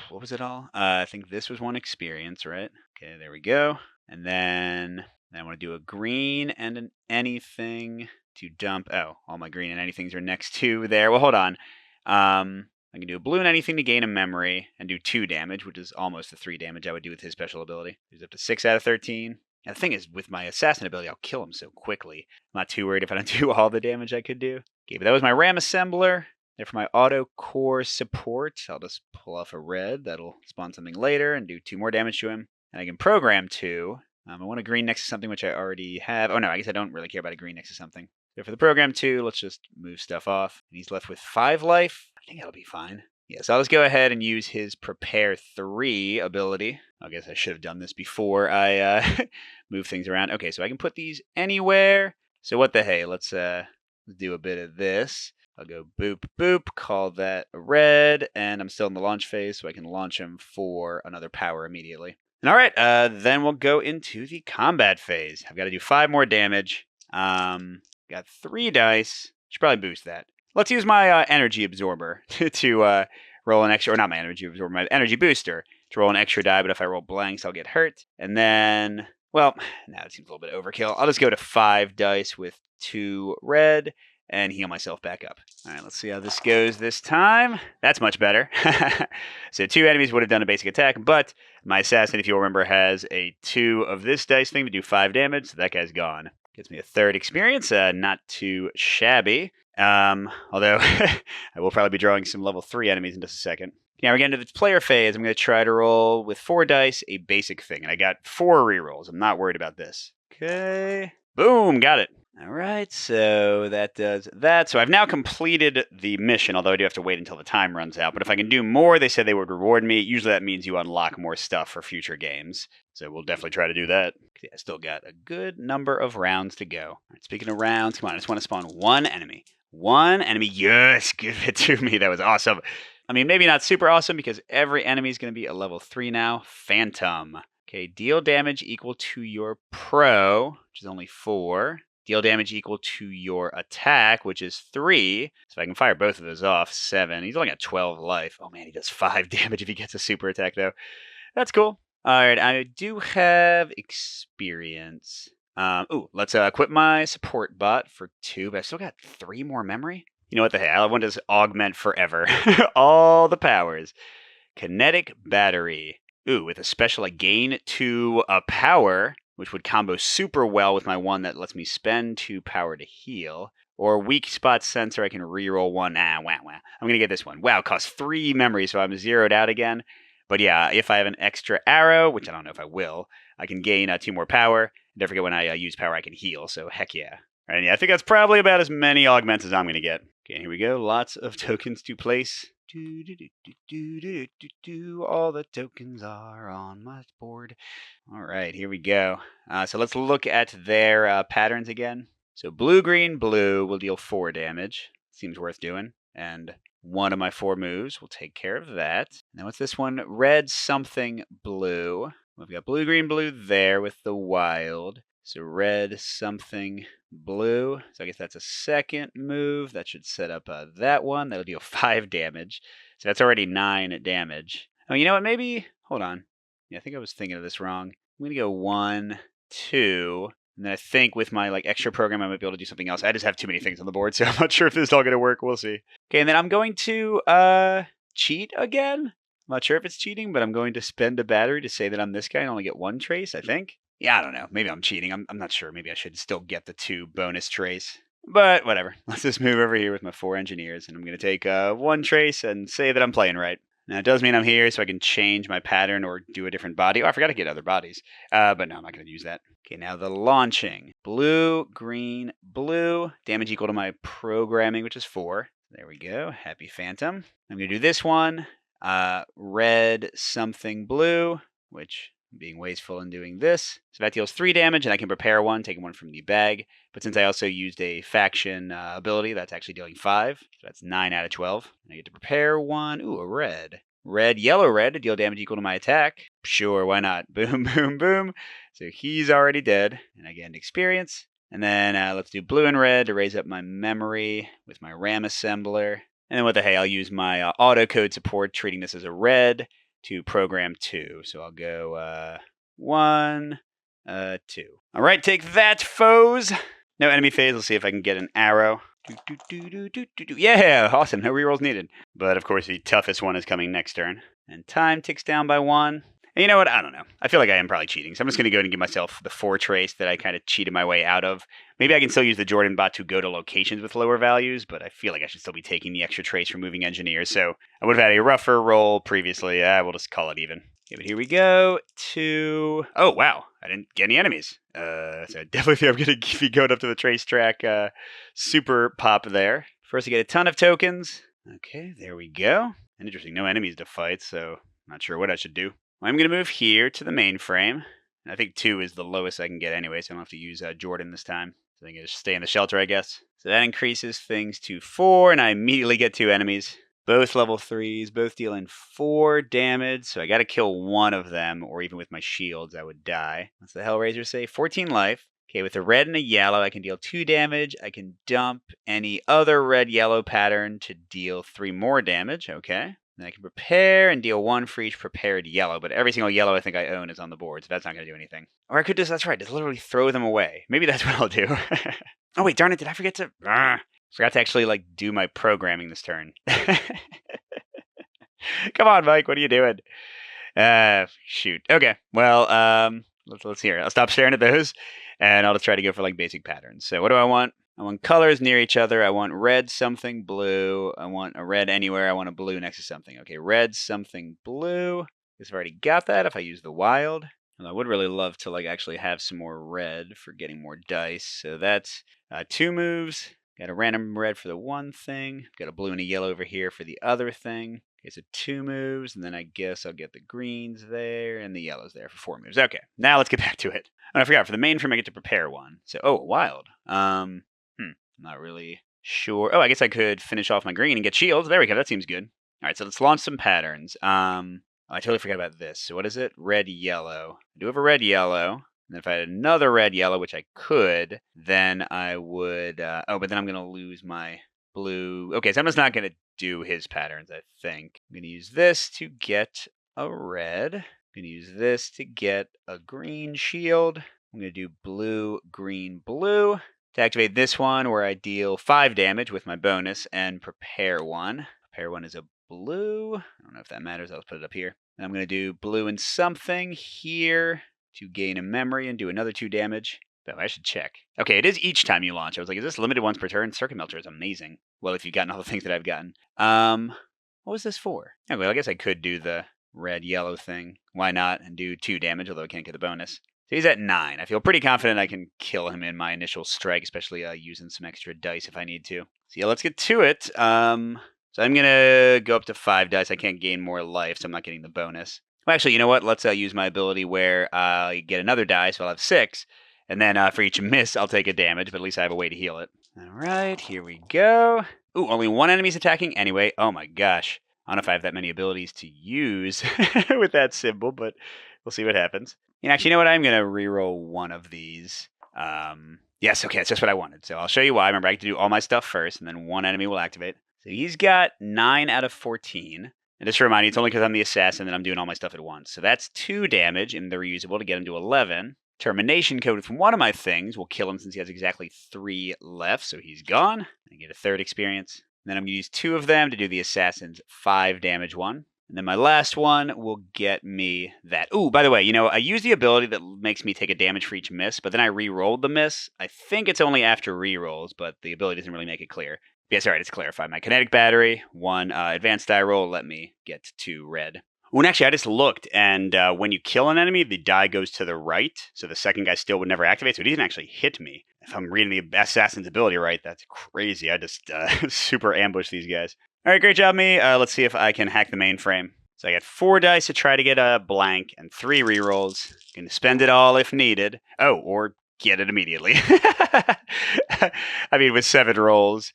A: what was it all? I think this was 1 experience, right? Okay, there we go. And then I want to do a green and an anything to dump. Oh, all my green and anythings are next to there. Well, hold on. I can do a blue and anything to gain a memory and do 2 damage, which is almost the 3 damage I would do with his special ability. He's up to 6 out of 13. And the thing is, with my assassin ability, I'll kill him so quickly. I'm not too worried if I don't do all the damage I could do. Okay, but that was my RAM assembler. Then for my auto core support, I'll just pull off a red. That'll spawn something later and do 2 more damage to him. And I can program 2. I want a green next to something which I already have. Oh no, I guess I don't really care about a green next to something. So for the program 2, let's just move stuff off. And he's left with 5 life. I think that'll be fine. Yeah, so I'll just go ahead and use his Prepare 3 ability. I guess I should have done this before I move things around. Okay, so I can put these anywhere. So what the hey, let's do a bit of this. I'll go boop, boop, call that a red, and I'm still in the launch phase, so I can launch him for another power immediately. All right, then we'll go into the combat phase. I've got to do 5 more damage. Got 3 dice. Should probably boost that. Let's use my energy absorber to roll an extra, or not my energy absorber, my energy booster to roll an extra die. But if I roll blanks, I'll get hurt. And then, well, now it seems a little bit overkill. I'll just go to 5 dice with 2 red and heal myself back up. All right, let's see how this goes this time. That's much better. So 2 enemies would have done a basic attack, but my assassin, if you remember, has a 2 of this dice thing to do 5 damage, so that guy's gone. Gets me a 3rd experience, not too shabby. Although I will probably be drawing some level 3 enemies in just a second. Now we're getting to the player phase. I'm going to try to roll with 4 dice a basic thing, and I got 4 rerolls. I'm not worried about this. Okay. Boom, got it. All right, so that does that. So I've now completed the mission, although I do have to wait until the time runs out. But if I can do more, they said they would reward me. Usually that means you unlock more stuff for future games. So we'll definitely try to do that. Yeah, I still got a good number of rounds to go. All right, speaking of rounds, come on, I just want to spawn 1 enemy. 1 enemy, yes, give it to me. That was awesome. I mean, maybe not super awesome because every enemy is going to be a level 3 now. Phantom. Okay, deal damage equal to your pro, which is only 4. Deal damage equal to your attack, which is 3. So I can fire both of those off, 7. He's only got 12 life. Oh man, he does 5 damage if he gets a super attack, though. That's cool. All right, I do have experience. Let's equip my support bot for 2, but I still got 3 more memory. You know what the hell? I want to just augment forever. All the powers. Kinetic battery. With a special, I gain 2 power, which would combo super well with my one that lets me spend 2 power to heal. Or weak spot sensor, I can reroll 1. I'm going to get this one. Wow, it costs 3 memory, so I'm zeroed out again. But yeah, if I have an extra arrow, which I don't know if I will, I can gain 2 more power. Don't forget when I use power, I can heal, so heck yeah. All right, yeah, I think that's probably about as many augments as I'm going to get. Okay, here we go. Lots of tokens to place. All the tokens are on my board. All right, here we go. So let's look at their patterns again. So blue, green, blue will deal 4 damage. Seems worth doing. And one of my 4 moves will take care of that. Now what's this one? Red, something, blue. We've got blue, green, blue there with the wild. So red, something, blue. So I guess that's a second move. That should set up that one. That'll deal 5 damage. So that's already 9 damage. Oh, you know what? Maybe, hold on. Yeah, I think I was thinking of this wrong. I'm going to go 1, 2. And then I think with my extra program, I might be able to do something else. I just have too many things on the board, so I'm not sure if this is all going to work. We'll see. Okay, and then I'm going to cheat again. I'm not sure if it's cheating, but I'm going to spend a battery to say that I'm this guy and only get 1 trace, I think. Yeah, I don't know. Maybe I'm cheating. I'm not sure. Maybe I should still get the 2 bonus trace. But whatever. Let's just move over here with my 4 engineers, and I'm going to take 1 trace and say that I'm playing right. Now, it does mean I'm here, so I can change my pattern or do a different body. Oh, I forgot to get other bodies. But no, I'm not going to use that. Okay, now the launching. Blue, green, blue. Damage equal to my programming, which is 4. There we go. Happy Phantom. I'm going to do this one. Red, something, blue, which I'm being wasteful in doing this. So that deals 3 damage, and I can prepare one, taking one from the bag. But since I also used a faction ability, that's actually dealing 5. So that's 9 out of 12. And I get to prepare one. Ooh, a red. Red, yellow, red to deal damage equal to my attack. Sure, why not? Boom, boom, boom. So he's already dead, and I get an experience. And then let's do blue and red to raise up my memory with my RAM assembler. And then what the hey, I'll use my auto code support, treating this as a red to program 2. So I'll go 1, 2. All right, take that, foes. No enemy phase. Let's see if I can get an arrow. Yeah, awesome. No rerolls needed. But of course, the toughest one is coming next turn. And time ticks down by 1. And you know what? I don't know. I feel like I am probably cheating. So I'm just going to go ahead and give myself the 4 trace that I kind of cheated my way out of. Maybe I can still use the Jordan bot to go to locations with lower values, but I feel like I should still be taking the extra trace from moving engineers. So I would have had a rougher roll previously. We'll just call it even. Okay, but here we go to... Oh, wow. I didn't get any enemies. So I definitely think I'm going to be going up to the trace track super pop there. First, I get a ton of tokens. Okay, there we go. And interesting, no enemies to fight, so not sure what I should do. I'm going to move here to the mainframe. I think 2 is the lowest I can get anyway, so I don't have to use Jordan this time. So I can just stay in the shelter, I guess. So that increases things to 4, and I immediately get 2 enemies. Both level 3s, both dealing 4 damage, so I gotta kill one of them, or even with my shields, I would die. What's the Hellraiser say? 14 life. Okay, with a red and a yellow, I can deal 2 damage. I can dump any other red-yellow pattern to deal 3 more damage. Okay. Then I can prepare and deal 1 for each prepared yellow, but every single yellow I think I own is on the board, so that's not going to do anything. Or I could just, that's right, just literally throw them away. Maybe that's what I'll do. Oh, wait, darn it, did I forget to... Forgot to actually, like, do my programming this turn. Come on, Mike, what are you doing? Shoot. Okay, well, let's hear it. I'll stop staring at those, and I'll just try to go for, like, basic patterns. So what do I want? I want colors near each other. I want red something blue. I want a red anywhere. I want a blue next to something. Okay, red something blue. Guess I've already got that if I use the wild. And I would really love to like actually have some more red for getting more dice. So that's 2 moves. Got a random red for the one thing. Got a blue and a yellow over here for the other thing. Okay, so 2 moves, and then I guess I'll get the greens there and the yellows there for 4 moves. Okay, now let's get back to it. And I forgot, for the main frame I get to prepare one. So, oh, wild. Not really sure. Oh, I guess I could finish off my green and get shields. There we go. That seems good. All right, so let's launch some patterns. I totally forgot about this. So what is it? Red, yellow. I do have a red, yellow. And then if I had another red, yellow, which I could, then I would... but then I'm going to lose my blue. Okay, so I'm just not going to do his patterns, I think. I'm going to use this to get a red. I'm going to use this to get a green shield. I'm going to do blue, green, blue. To activate this one, where I deal 5 damage with my bonus and prepare one. Prepare one is a blue. I don't know if that matters. I'll put it up here. And I'm going to do blue and something here to gain a memory and do another 2 damage. Oh, I should check. Okay, it is each time you launch. I was like, is this limited once per turn? Circuit Melter is amazing. Well, if you've gotten all the things that I've gotten. What was this for? Oh, well, I guess I could do the red-yellow thing. Why not? And do 2 damage, although I can't get the bonus. So he's at 9. I feel pretty confident I can kill him in my initial strike, especially using some extra dice if I need to. So yeah, let's get to it. So I'm going to go up to 5 dice. I can't gain more life, so I'm not getting the bonus. Well, actually, you know what? Let's use my ability where I get another die, so I'll have 6. And then for each miss, I'll take a damage, but at least I have a way to heal it. All right, here we go. Ooh, only one enemy's attacking anyway. Oh my gosh. I don't know if I have that many abilities to use with that symbol, but we'll see what happens. And actually, you know what? I'm going to reroll one of these. Yes, okay, that's just what I wanted. So I'll show you why. Remember, I have to do all my stuff first, and then one enemy will activate. So he's got 9 out of 14. And just to remind you, it's only because I'm the assassin that I'm doing all my stuff at once. So that's 2 damage, and they're reusable to get him to 11. Termination code from one of my things will kill him since he has exactly 3 left, so he's gone. I get a 3rd experience. And then I'm going to use 2 of them to do the assassin's 5 damage one. And then my last one will get me that. Ooh, by the way, you know, I use the ability that makes me take a damage for each miss, but then I re-rolled the miss. I think it's only after re-rolls, but the ability doesn't really make it clear. Yes, all right, it's clarified. My kinetic battery, 1 advanced die roll, let me get 2 red. Oh, and actually, I just looked, and when you kill an enemy, the die goes to the right, so the second guy still would never activate, so it didn't actually hit me. If I'm reading the assassin's ability right, that's crazy. I just super ambushed these guys. All right, great job, me. Let's see if I can hack the mainframe. So I got 4 dice to try to get a blank and 3 rerolls. Going to spend it all if needed. Oh, or get it immediately. I mean, with 7 rolls,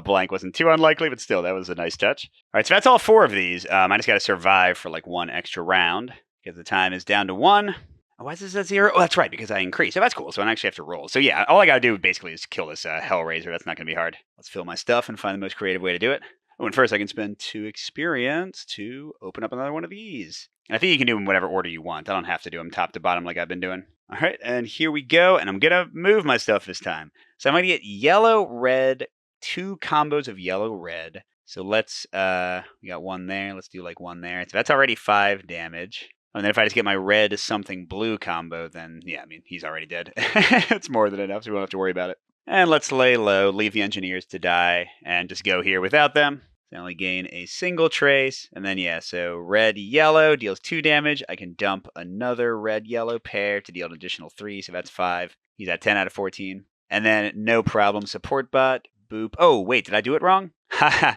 A: blank wasn't too unlikely, but still, that was a nice touch. All right, so that's all 4 of these. I just got to survive for like 1 extra round because the time is down to 1. Oh, why is this at 0? Oh, that's right, because I increased. So that's cool. So I don't actually have to roll. So yeah, all I got to do basically is kill this Hellraiser. That's not going to be hard. Let's fill my stuff and find the most creative way to do it. Oh, and first I can spend 2 experience to open up another one of these. And I think you can do them in whatever order you want. I don't have to do them top to bottom like I've been doing. All right, and here we go. And I'm going to move my stuff this time. So I'm going to get yellow, red, 2 combos of yellow, red. So let's, we got 1 there. Let's do like 1 there. So that's already 5 damage. And then if I just get my red something blue combo, then yeah, I mean, he's already dead. It's more than enough, so we won't have to worry about it. And let's lay low, leave the engineers to die, and just go here without them. So I only gain a single trace. And then, yeah, so red, yellow deals 2 damage. I can dump another red, yellow pair to deal an additional 3, so that's 5. He's at 10 out of 14. And then, no problem, support bot, boop. Oh, wait, did I do it wrong? Haha,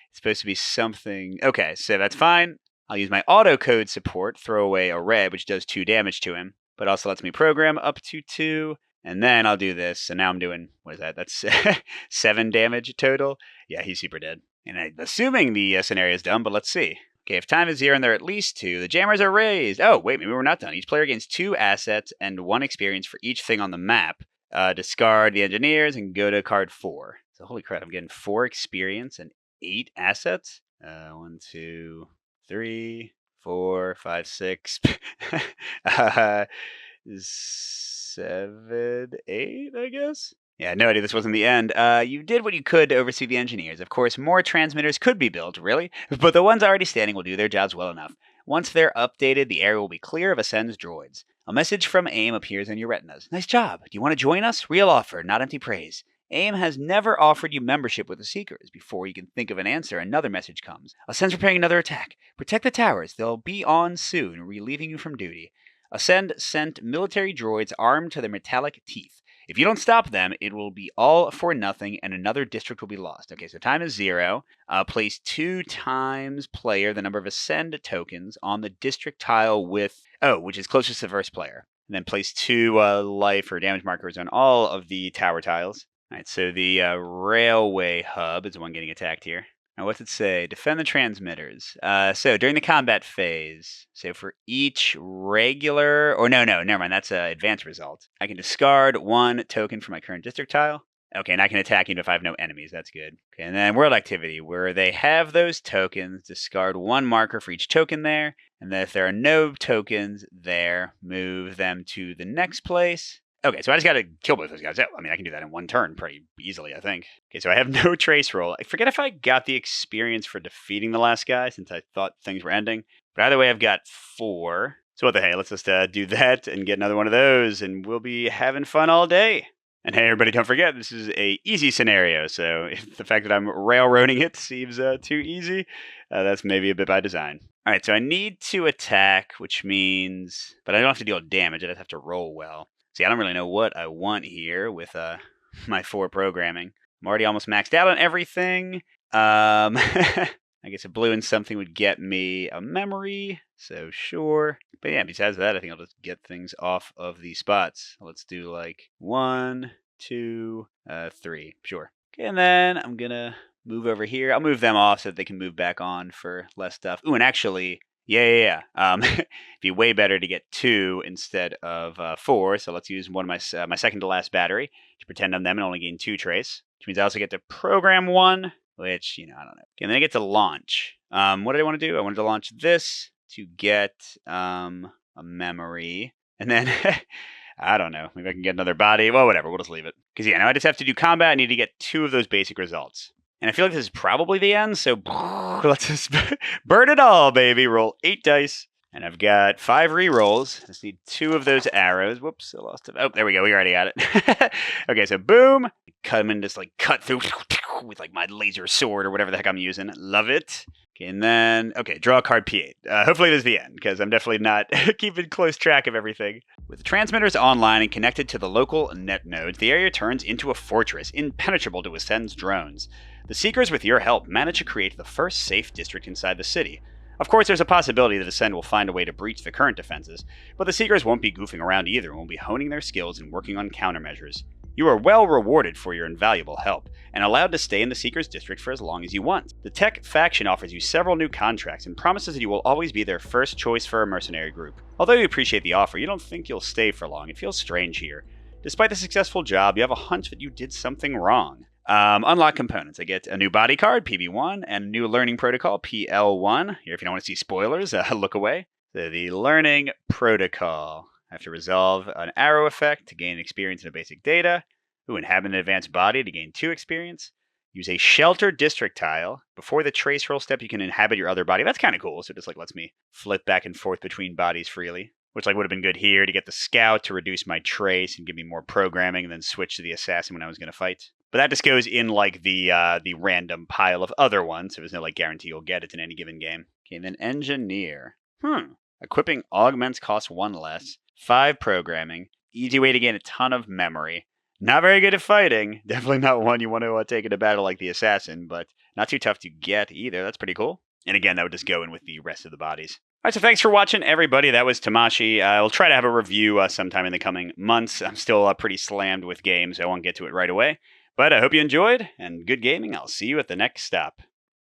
A: it's supposed to be something. Okay, so that's fine. I'll use my auto code support, throw away a red, which does 2 damage to him, but also lets me program up to 2. And then I'll do this. So now I'm doing, what is that? That's 7 damage total. Yeah, he's super dead. And I'm assuming the scenario is done, but let's see. Okay, if time is 0 and there are at least 2, the jammers are raised. Oh, wait, maybe we're not done. Each player gains 2 assets and 1 experience for each thing on the map. Discard the engineers and go to card 4. So holy crap, I'm getting 4 experience and 8 assets. 1, 2, 3, 4, 5, 6, 7, 8, I guess. Yeah, no idea this wasn't the end. You did what you could to oversee the engineers. Of course, more transmitters could be built, really, but the ones already standing will do their jobs well enough. Once they're updated, the area will be clear of Ascend's droids. A message from AIM appears in your retinas. Nice job. Do you want to join us? Real offer, not empty praise. AIM has never offered you membership with the Seekers. Before you can think of an answer, another message comes. Ascend's preparing another attack. Protect the towers. They'll be on soon, relieving you from duty. Ascend sent military droids armed to their metallic teeth. If you don't stop them, it will be all for nothing and another district will be lost. Okay, so time is 0. Place 2 times player the number of Ascend tokens on the district tile with, which is closest to the first player. And then place 2 life or damage markers on all of the tower tiles. All right, so the railway hub is the one getting attacked here. Now, what's it say? Defend the transmitters. So during the combat phase, so for each regular, or no, never mind. That's an advanced result. I can discard 1 token from my current district tile. Okay, and I can attack even if I have no enemies. That's good. Okay, and then world activity, where they have those tokens, discard 1 marker for each token there. And then if there are no tokens there, move them to the next place. Okay, so I just got to kill both those guys. Oh, I mean, I can do that in 1 turn pretty easily, I think. Okay, so I have no trace roll. I forget if I got the experience for defeating the last guy since I thought things were ending. But either way, I've got 4. So what the hey, let's just do that and get another one of those, and we'll be having fun all day. And hey, everybody, don't forget, this is a easy scenario, so if the fact that I'm railroading it seems too easy, that's maybe a bit by design. All right, so I need to attack, which means... But I don't have to deal damage, I just have to roll well. See, I don't really know what I want here with my 4 programming. I'm already almost maxed out on everything. I guess a blue and something would get me a memory, so sure. But yeah, besides that, I think I'll just get things off of these spots. Let's do like 1, 2, 3, sure. Okay, and then I'm gonna move over here. I'll move them off so that they can move back on for less stuff. Ooh, and actually... Yeah. It'd be way better to get 2 instead of 4. So let's use one of my second to last battery to pretend I'm them and only gain 2 trace. Which means I also get to program 1, which, I don't know. Okay, and then I get to launch. What did I want to do? I wanted to launch this to get a memory. And then, I don't know. Maybe I can get another body. Well, whatever. We'll just leave it. Because, now I just have to do combat. I need to get 2 of those basic results. And I feel like this is probably the end, so let's just burn it all, baby. Roll 8 dice. And I've got 5 rerolls. Just need 2 of those arrows. Whoops, I lost it. Oh, there we go. We already got it. Okay, so boom. Come in, just cut through with my laser sword or whatever the heck I'm using. Love it. Okay, and then, draw a card P8. Hopefully this is the end, because I'm definitely not keeping close track of everything. With the transmitters online and connected to the local net nodes, the area turns into a fortress, impenetrable to Ascend's drones. The Seekers, with your help, manage to create the first safe district inside the city. Of course, there's a possibility that Ascend will find a way to breach the current defenses, but the Seekers won't be goofing around either and will be honing their skills and working on countermeasures. You are well rewarded for your invaluable help, and allowed to stay in the Seekers district for as long as you want. The Tech faction offers you several new contracts and promises that you will always be their first choice for a mercenary group. Although you appreciate the offer, you don't think you'll stay for long. It feels strange here. Despite the successful job, you have a hunch that you did something wrong. Unlock components. I get a new body card, PB1, and a new learning protocol, PL1. Here, if you don't want to see spoilers, look away. So the learning protocol. I have to resolve an arrow effect to gain experience in a basic data. Inhabit an advanced body to gain 2 experience. Use a shelter district tile. Before the trace roll step, you can inhabit your other body. That's kind of cool. So it just lets me flip back and forth between bodies freely. Which would have been good here to get the scout to reduce my trace and give me more programming, and then switch to the assassin when I was going to fight. But that just goes in the random pile of other ones, so there's no guarantee you'll get it in any given game. Okay, and then engineer. Equipping augments costs 1 less. 5 programming. Easy way to gain a ton of memory. Not very good at fighting. Definitely not one you want to take into battle like the assassin, but not too tough to get either. That's pretty cool. And again, that would just go in with the rest of the bodies. All right, so thanks for watching, everybody. That was Tamashii. I'll try to have a review sometime in the coming months. I'm still pretty slammed with games, so I won't get to it right away. But I hope you enjoyed, and good gaming. I'll see you at the next stop.